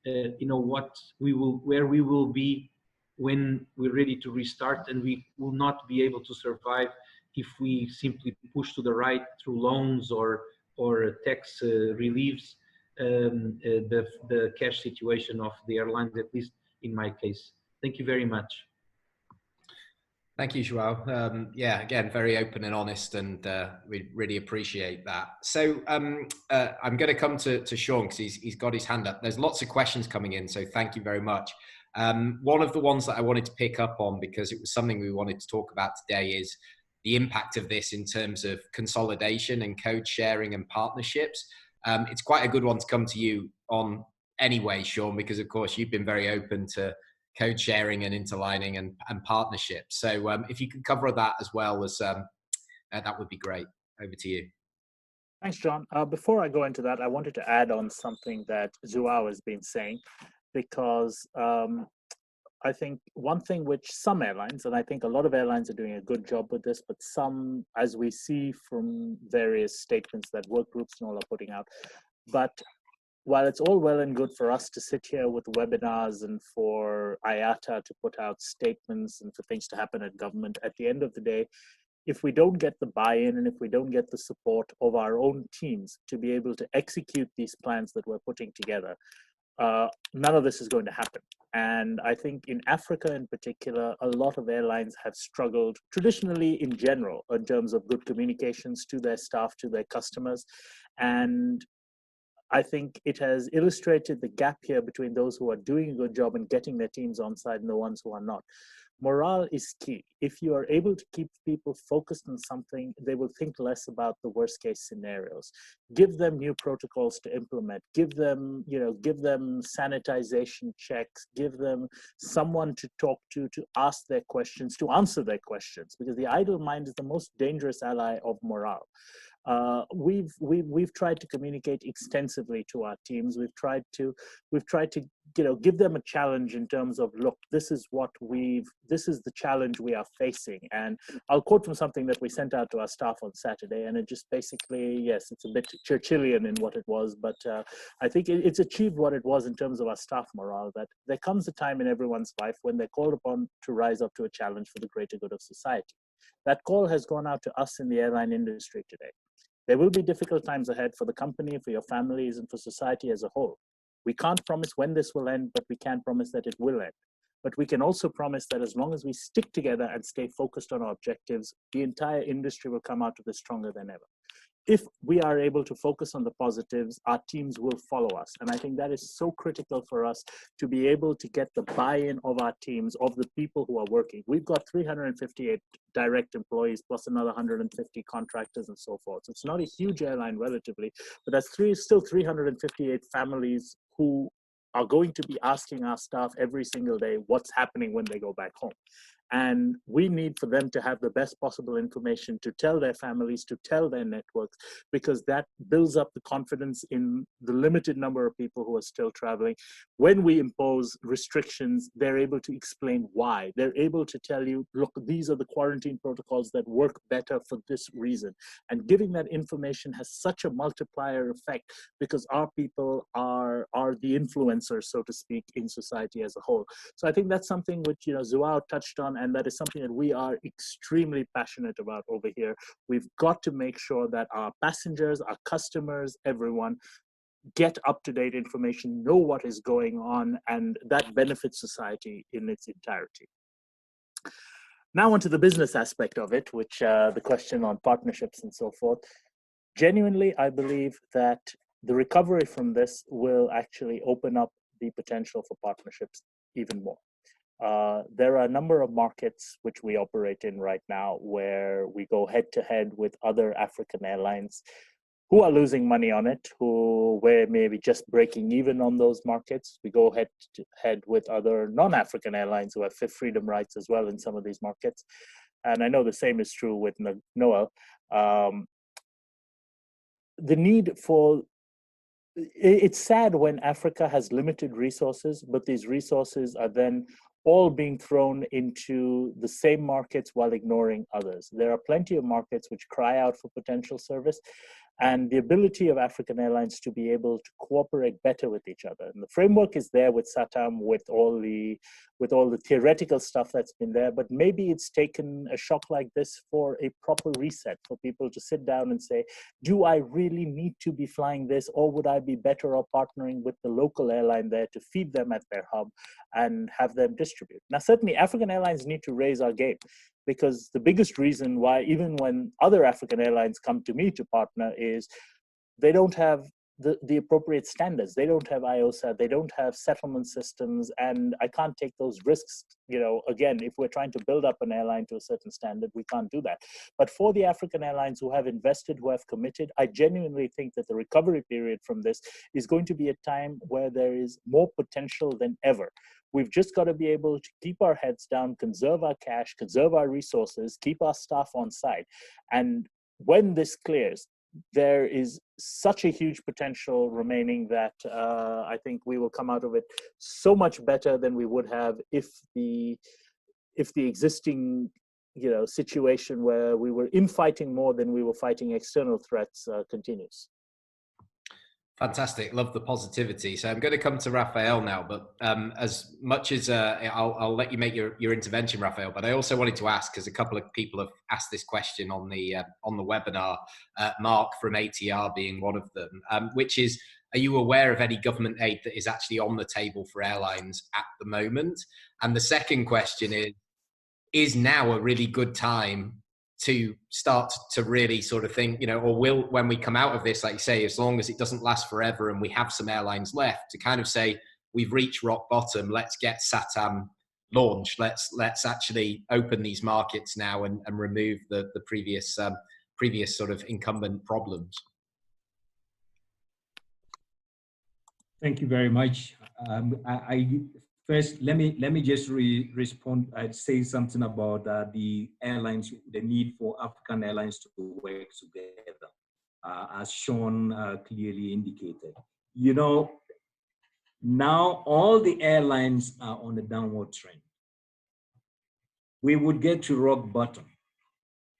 where we will be when we're ready to restart, and we will not be able to survive if we simply push to the right through loans or tax reliefs the cash situation of the airlines, at least in my case. Thank you very much. Thank you, Joao. Yeah, again, very open and honest, and we really appreciate that. So I'm going to come to Sean, because he's got his hand up. There's lots of questions coming in, so thank you very much. One of the ones that I wanted to pick up on, because it was something we wanted to talk about today, is the impact of this in terms of consolidation and code sharing and partnerships. It's quite a good one to come to you on anyway, Sean, because of course you've been very open to code sharing and interlining and partnerships. So if you could cover that as well as that would be great. Over to you. Thanks, John. Before I go into that, I wanted to add on something that Joao has been saying, because I think one thing which some airlines, and I think a lot of airlines are doing a good job with this, but some, as we see from various statements that work groups and all are putting out, but while it's all well and good for us to sit here with webinars and for IATA to put out statements and for things to happen at government, at the end of the day, if we don't get the buy-in and if we don't get the support of our own teams to be able to execute these plans that we're putting together, none of this is going to happen. And I think in Africa in particular, a lot of airlines have struggled traditionally in general in terms of good communications to their staff, to their customers. And I think it has illustrated the gap here between those who are doing a good job and getting their teams on side and the ones who are not. Morale is key. If you are able to keep people focused on something, they will think less about the worst case scenarios. Give them new protocols to implement. Give them, give them sanitization checks. Give them someone to talk to ask their questions, to answer their questions, because the idle mind is the most dangerous ally of morale. We've tried to communicate extensively to our teams. We've tried to give them a challenge in terms of, look, this is the challenge we are facing. And I'll quote from something that we sent out to our staff on Saturday, and it just basically, yes, it's a bit Churchillian in what it was, but I think it's achieved what it was in terms of our staff morale, that there comes a time in everyone's life when they're called upon to rise up to a challenge for the greater good of society. That call has gone out to us in the airline industry today. There will be difficult times ahead for the company, for your families, and for society as a whole. We can't promise when this will end, but we can promise that it will end. But we can also promise that as long as we stick together and stay focused on our objectives, the entire industry will come out of this stronger than ever. If we are able to focus on the positives, our teams will follow us. And I think that is so critical for us to be able to get the buy-in of our teams, of the people who are working. We've got 358 direct employees plus another 150 contractors and so forth. So it's not a huge airline relatively, but that's still 358 families who are going to be asking our staff every single day what's happening when they go back home. And we need for them to have the best possible information to tell their families, to tell their networks, because that builds up the confidence in the limited number of people who are still traveling. When we impose restrictions, they're able to explain why. They're able to tell you, look, these are the quarantine protocols that work better for this reason. And giving that information has such a multiplier effect because our people are the influencers, so to speak, in society as a whole. So I think that's something which, Joao touched on, and that is something that we are extremely passionate about over here. We've got to make sure that our passengers, our customers, everyone get up-to-date information, know what is going on, and that benefits society in its entirety. Now onto the business aspect of it, which the question on partnerships and so forth. Genuinely, I believe that the recovery from this will actually open up the potential for partnerships even more. There are a number of markets which we operate in right now where we go head-to-head with other African airlines who are losing money on it, who were maybe just breaking even on those markets. We go head-to-head with other non-African airlines who have fifth freedom rights as well in some of these markets. And I know the same is true with Nowel. The need for it's sad when Africa has limited resources, but these resources are then all being thrown into the same markets while ignoring others. There are plenty of markets which cry out for potential service, and the ability of African airlines to be able to cooperate better with each other. And the framework is there with SATAM, with all the theoretical stuff that's been there, but maybe it's taken a shock like this for a proper reset, for people to sit down and say, do I really need to be flying this, or would I be better off partnering with the local airline there to feed them at their hub and have them distribute? Now, certainly African airlines need to raise our game, because the biggest reason why, even when other African airlines come to me to partner, is they don't have the appropriate standards. They don't have IOSA, they don't have settlement systems, and I can't take those risks. You know, again, if we're trying to build up an airline to a certain standard, we can't do that. But for the African airlines who have invested, who have committed, I genuinely think that the recovery period from this is going to be a time where there is more potential than ever. We've just got to be able to keep our heads down, conserve our cash, conserve our resources, keep our staff on site. And when this clears, there is such a huge potential remaining that I think we will come out of it so much better than we would have if the existing, you know, situation where we were infighting more than we were fighting external threats continues. Fantastic. Love the positivity. So I'm going to come to Raphael now, but as much as I'll let you make your intervention, Raphael, but I also wanted to ask, because a couple of people have asked this question on the webinar, Mark from ATR being one of them, which is, are you aware of any government aid that is actually on the table for airlines at the moment? And the second question is now a really good time to start to really sort of think, you know, or will, when we come out of this, like you say, as long as it doesn't last forever and we have some airlines left, to kind of say, we've reached rock bottom, let's get SATAM launched, let's actually open these markets now and remove the previous sort of incumbent problems. Thank you very much. First, let me just respond. I'd say something about the airlines, the need for African airlines to work together, as Sean clearly indicated. You know, now all the airlines are on a downward trend. We would get to rock bottom,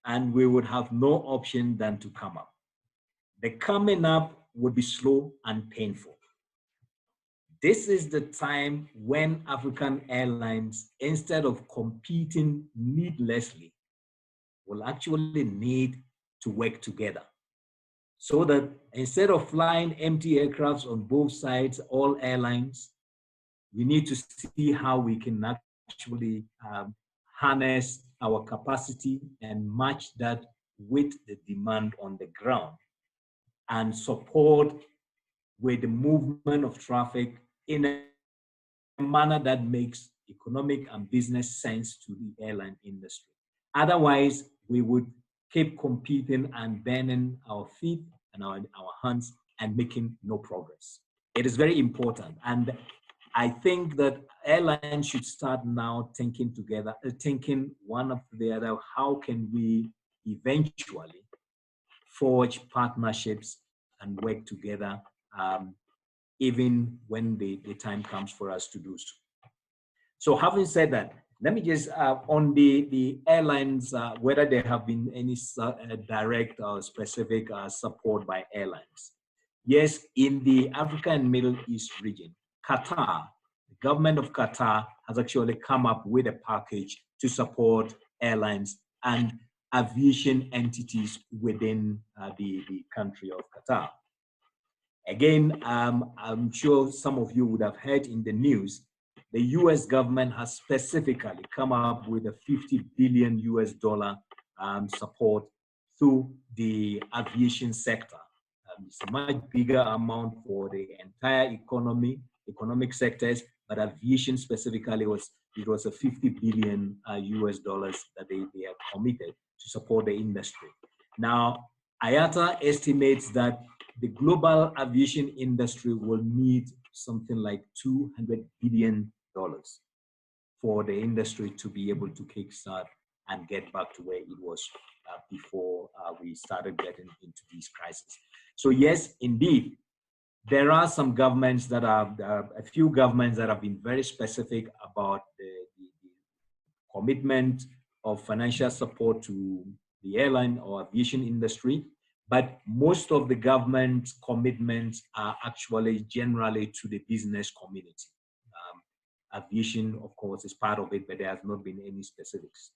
and we would have no option than to come up. The coming up would be slow and painful. This is the time when African airlines, instead of competing needlessly, will actually need to work together. So that instead of flying empty aircrafts on both sides, all airlines, we need to see how we can actually harness our capacity and match that with the demand on the ground and support with the movement of traffic in a manner that makes economic and business sense to the airline industry. Otherwise, we would keep competing and burning our feet and our hands and making no progress. It is very important. And I think that airlines should start now thinking together, thinking one after the other, how can we eventually forge partnerships and work together even when the time comes for us to do so. So having said that, let me just, on the airlines, whether there have been any direct or specific support by airlines. Yes, in the Africa and Middle East region, Qatar, the government of Qatar has actually come up with a package to support airlines and aviation entities within the country of Qatar. Again, I'm sure some of you would have heard in the news, the US government has specifically come up with a $50 billion support through the aviation sector. It's a much bigger amount for the entire economic sectors, but aviation specifically it was a $50 billion that they have committed to support the industry. Now, IATA estimates that the global aviation industry will need something like $200 billion for the industry to be able to kickstart and get back to where it was before we started getting into these crises. So yes, indeed, there are some governments that are, a few governments that have been very specific about the commitment of financial support to the airline or aviation industry. But most of the government commitments are actually generally to the business community. Aviation, of course, is part of it, but there has not been any specifics.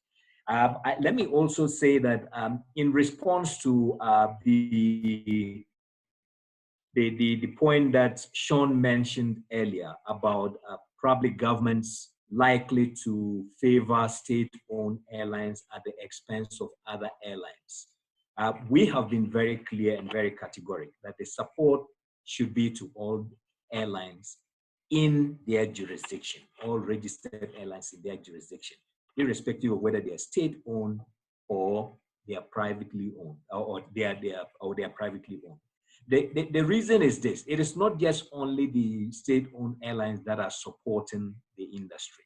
Let me also say that in response to the point that Sean mentioned earlier about probably governments likely to favor state-owned airlines at the expense of other airlines. We have been very clear and very categorical that the support should be to all airlines in their jurisdiction, all registered airlines in their jurisdiction, irrespective of whether they are state-owned or they are privately owned, or they are privately owned. The reason is this: it is not just only the state-owned airlines that are supporting the industry,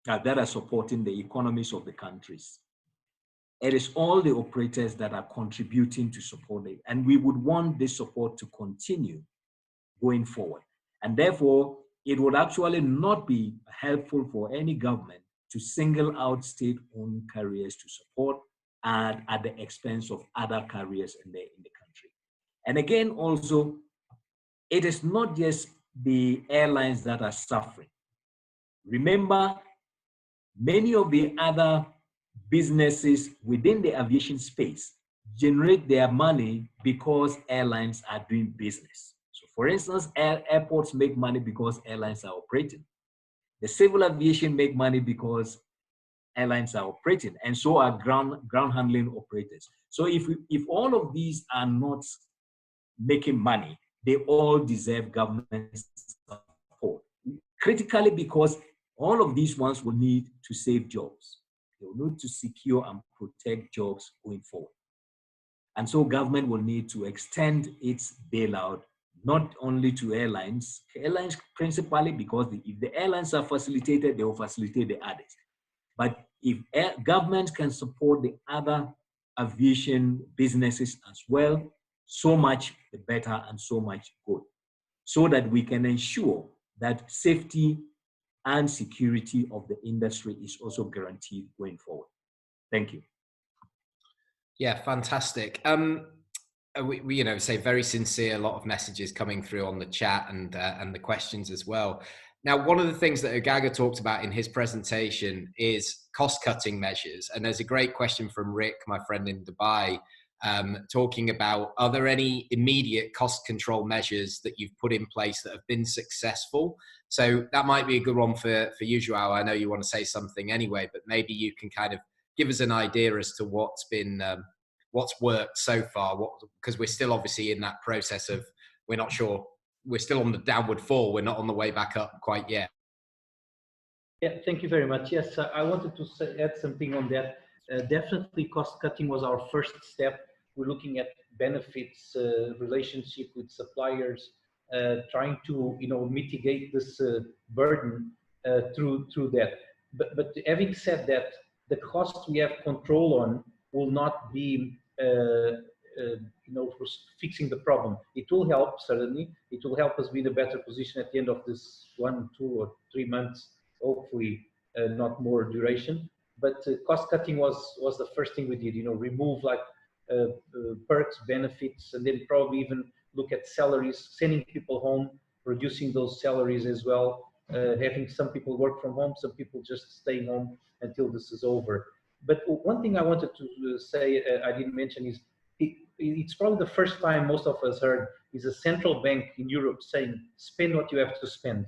that are supporting the economies of the countries. It is all the operators that are contributing to support it, and we would want this support to continue going forward. And therefore, it would actually not be helpful for any government to single out state-owned carriers to support at the expense of other carriers in the country. And again, also, it is not just the airlines that are suffering. Remember, many of the other businesses within the aviation space generate their money because airlines are doing business. So for instance, airports make money because airlines are operating. The civil aviation make money because airlines are operating, and so are ground handling operators. So if all of these are not making money, they all deserve government support. Critically, because all of these ones will need to save jobs. They will need to secure and protect jobs going forward. And so government will need to extend its bailout, not only to airlines principally, because if the airlines are facilitated, they will facilitate the others. But if government can support the other aviation businesses as well, so much the better and so much good, so that we can ensure that safety and security of the industry is also guaranteed going forward. Thank you. Yeah, fantastic. We say very sincere, a lot of messages coming through on the chat and the questions as well. Now, one of the things that Ogaga talked about in his presentation is cost-cutting measures. And there's a great question from Rick, my friend in Dubai, talking about, are there any immediate cost control measures that you've put in place that have been successful? So that might be a good one for you, Joao. I know you want to say something anyway, but maybe you can kind of give us an idea as to what's worked so far, because we're still obviously in that process of, we're not sure, we're still on the downward fall, we're not on the way back up quite yet. Yeah, thank you very much. Yes, I wanted to add something on that. Definitely cost cutting was our first step. We're looking at benefits, relationship with suppliers, trying to mitigate this burden through that. But having said that, the cost we have control on will not be for fixing the problem. It will help, certainly. It will help us be in a better position at the end of this 1, 2, or 3 months, hopefully not more duration. But cost cutting was the first thing we did. Remove perks, benefits, and then probably even look at salaries, sending people home, reducing those salaries as well, having some people work from home, some people just stay home until this is over. But one thing I wanted to say, I didn't mention, is it's probably the first time most of us heard is a central bank in Europe saying, spend what you have to spend.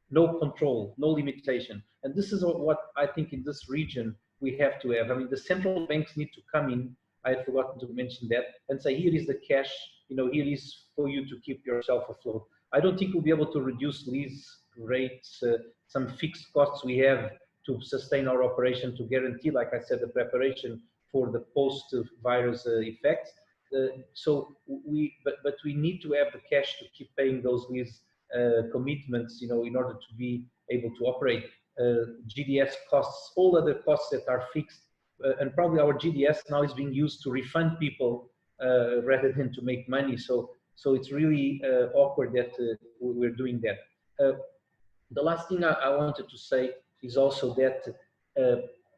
No control, no limitation. And this is what I think in this region we have to have. I mean, the central banks need to come in, I had forgotten to mention that, and say, here is the cash, here is for you to keep yourself afloat. I don't think we'll be able to reduce lease rates, some fixed costs we have to sustain our operation, to guarantee, like I said, the preparation for the post-virus effects. But we need to have the cash to keep paying those lease commitments, in order to be able to operate. GDS costs, all other costs that are fixed, and probably our GDS now is being used to refund people rather than to make money. So it's really awkward that we're doing that. The last thing I wanted to say is also that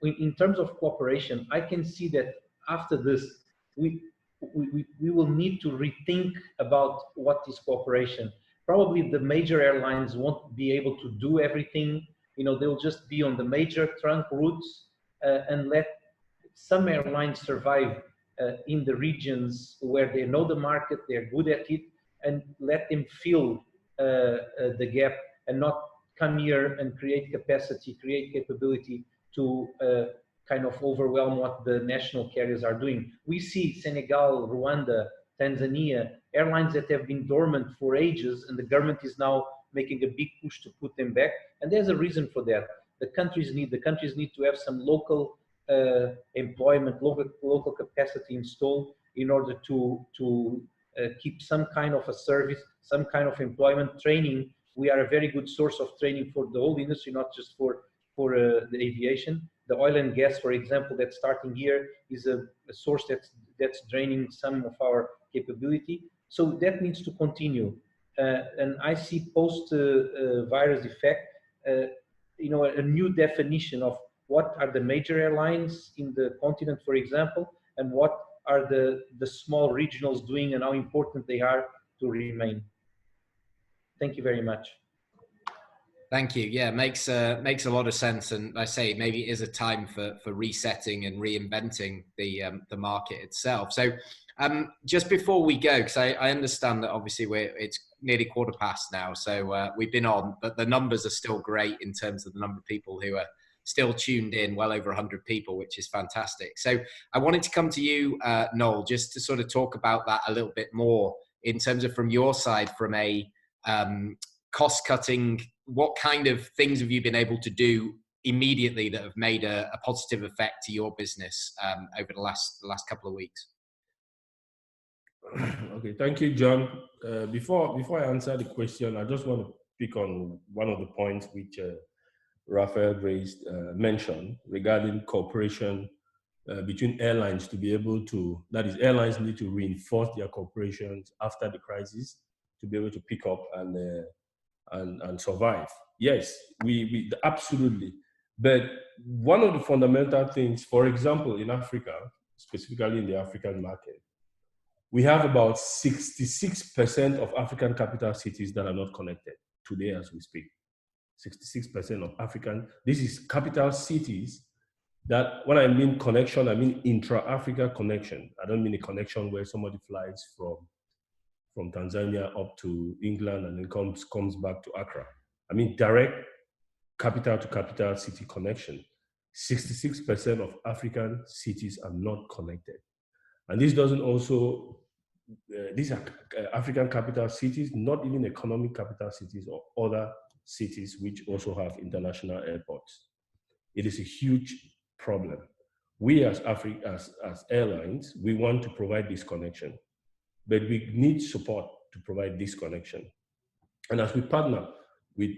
in terms of cooperation, I can see that after this, we will need to rethink about what is cooperation. Probably the major airlines won't be able to do everything. They'll just be on the major trunk routes and let some airlines survive in the regions where they know the market, they're good at it, and let them fill the gap and not come here and create capacity, create capability to kind of overwhelm what the national carriers are doing. We see Senegal, Rwanda, Tanzania, airlines that have been dormant for ages, and the government is now making a big push to put them back. And there's a reason for that. The countries need to have some local employment, local capacity installed in order to keep some kind of a service, some kind of employment training. We are a very good source of training for the whole industry, not just for the aviation. The oil and gas, for example, that's starting here is a source that's draining some of our capability. So that needs to continue. And I see post-virus effect, a new definition of what are the major airlines in the continent, for example, and what are the small regionals doing and how important they are to remain. Thank you very much. Thank you. Yeah, makes a lot of sense, and I say maybe it is a time for resetting and reinventing the market itself. So, just before we go, because I understand that obviously it's nearly 1:15 now, so we've been on, but the numbers are still great in terms of the number of people who are still tuned in, well over 100 people, which is fantastic. So, I wanted to come to you, Noel, just to sort of talk about that a little bit more in terms of from your side, from a cost cutting. What kind of things have you been able to do immediately that have made a positive effect to your business over the last couple of weeks? Okay, thank you, John. Before I answer the question, I just want to pick on one of the points which Raphael mentioned regarding cooperation between airlines to be able to, that is, airlines need to reinforce their cooperations after the crisis to be able to pick up and survive. Yes, we absolutely. But one of the fundamental things, for example, in Africa, specifically in the African market, we have about 66% of African capital cities that are not connected today as we speak. 66% of African, this is capital cities that, when I mean connection, I mean intra-Africa connection. I don't mean a connection where somebody flies from Tanzania up to England and then comes back to Accra. I mean direct capital to capital city connection. 66% of African cities are not connected. And this doesn't also, these are African capital cities, not even economic capital cities or other cities which also have international airports. It is a huge problem. We as airlines, we want to provide this connection, but we need support to provide this connection. And as we partner with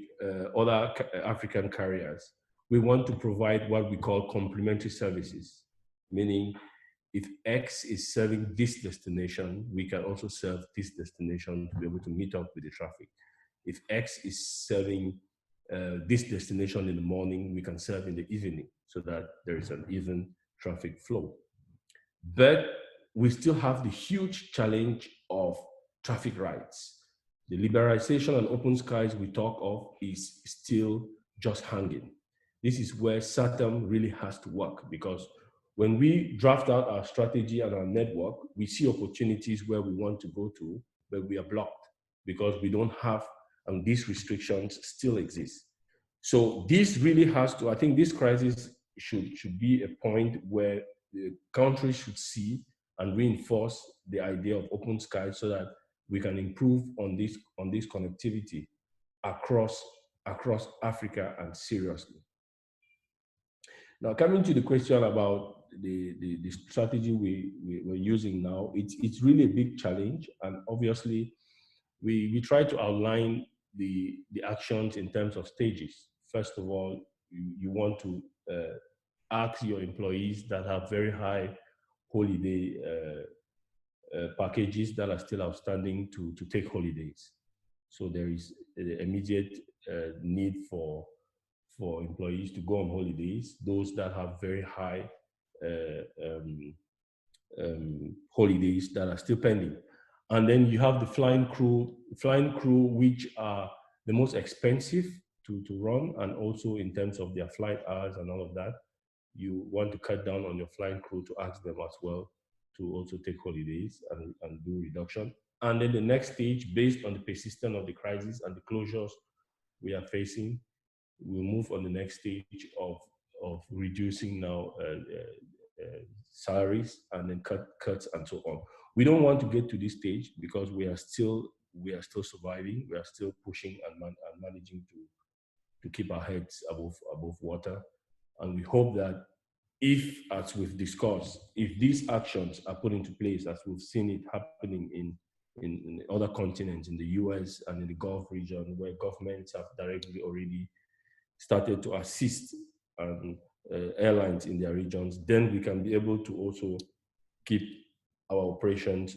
other African carriers, we want to provide what we call complementary services, meaning if X is serving this destination, we can also serve this destination to be able to meet up with the traffic. If X is serving this destination in the morning, we can serve in the evening so that there is an even traffic flow. But we still have the huge challenge of traffic rights. The liberalization and open skies we talk of is still just hanging. This is where SATAM really has to work, because when we draft out our strategy and our network, we see opportunities where we want to go to, but we are blocked because we don't have, and these restrictions still exist. So this really has to, I think this crisis should be a point where the country should see and reinforce the idea of open skies so that we can improve on this connectivity across Africa and seriously. Now, coming to the question about the strategy we're using now, it's really a big challenge, and obviously we try to outline the actions in terms of stages. First of all, you want to ask your employees that have very high holiday packages that are still outstanding to take holidays. So there is an immediate need for employees to go on holidays, those that have very high holidays that are still pending. And then you have the flying crew, which are the most expensive to run, and also in terms of their flight hours and all of that, you want to cut down on your flying crew to ask them as well to also take holidays and do reduction. And then the next stage, based on the persistence of the crisis and the closures we are facing, we'll move on the next stage of reducing now salaries and then cuts and so on. We don't want to get to this stage because we are still surviving. We are still pushing and managing to keep our heads above water. And we hope that if, as we've discussed, if these actions are put into place, as we've seen it happening in other continents, in the US and in the Gulf region, where governments have directly already started to assist airlines in their regions, then we can be able to also keep our operations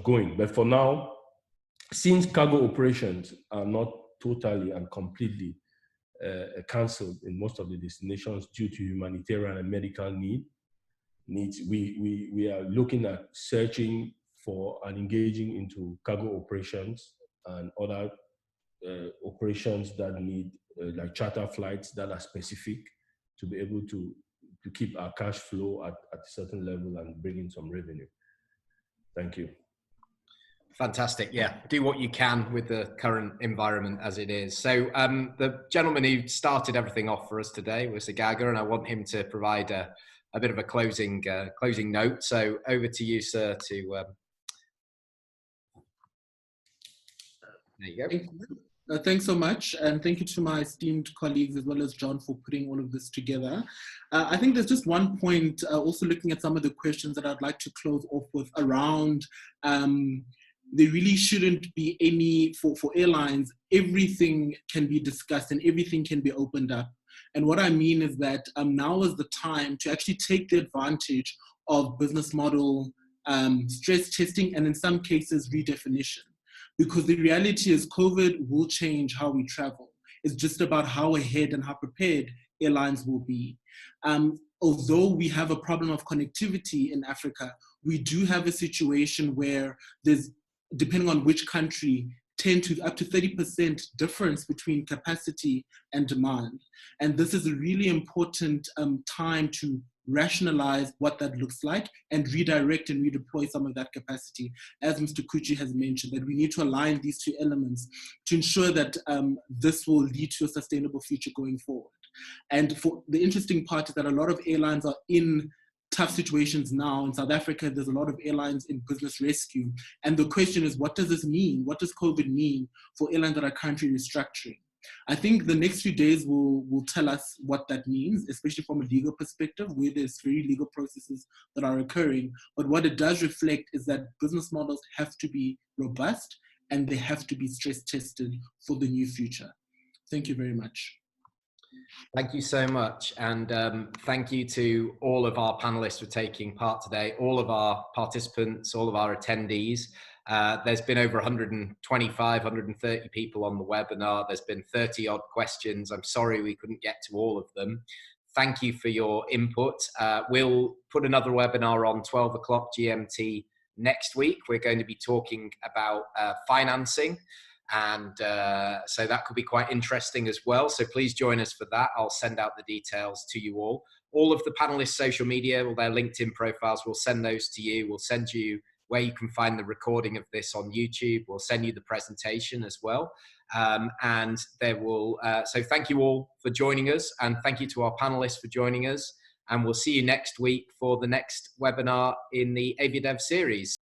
going. But for now, since cargo operations are not totally and completely cancelled in most of the destinations due to humanitarian and medical needs, we are looking at searching for and engaging into cargo operations and other operations that need like charter flights that are specific to be able to keep our cash flow at a certain level and bring in some revenue. Thank you. Fantastic. Yeah, do what you can with the current environment as it is. So the gentleman who started everything off for us today was Ogaga, and I want him to provide a bit of a closing note. So over to you, sir, to there you go. Thanks so much, and thank you to my esteemed colleagues as well as John for putting all of this together. I think there's just one point, also looking at some of the questions that I'd like to close off with around there really shouldn't be any, for airlines, everything can be discussed and everything can be opened up. And what I mean is that now is the time to actually take the advantage of business model stress testing and in some cases redefinition. Because the reality is COVID will change how we travel. It's just about how ahead and how prepared airlines will be. Although we have a problem of connectivity in Africa, we do have a situation where there's, depending on which country, 10 to up to 30% difference between capacity and demand. And this is a really important time to rationalize what that looks like and redirect and redeploy some of that capacity. As Mr. Kuuchi has mentioned, that we need to align these two elements to ensure that this will lead to a sustainable future going forward. And for the interesting part is that a lot of airlines are in tough situations now. In South Africa, there's a lot of airlines in business rescue. And the question is, what does this mean? What does COVID mean for airlines that are currently restructuring? I think the next few days will tell us what that means, especially from a legal perspective, where there's very legal processes that are occurring. But what it does reflect is that business models have to be robust and they have to be stress tested for the new future. Thank you very much. Thank you so much. And thank you to all of our panelists for taking part today, all of our participants, all of our attendees. There's been over 125, 130 people on the webinar. There's been 30 odd questions. I'm sorry we couldn't get to all of them. Thank you for your input. We'll put another webinar on 12 o'clock GMT next week. We're going to be talking about financing. And so that could be quite interesting as well. So please join us for that. I'll send out the details to you all. All of the panelists' social media, all their LinkedIn profiles, we'll send those to you. We'll send you where you can find the recording of this on YouTube. We'll send you the presentation as well. And there will, so thank you all for joining us. And thank you to our panelists for joining us. And we'll see you next week for the next webinar in the AviaDev series.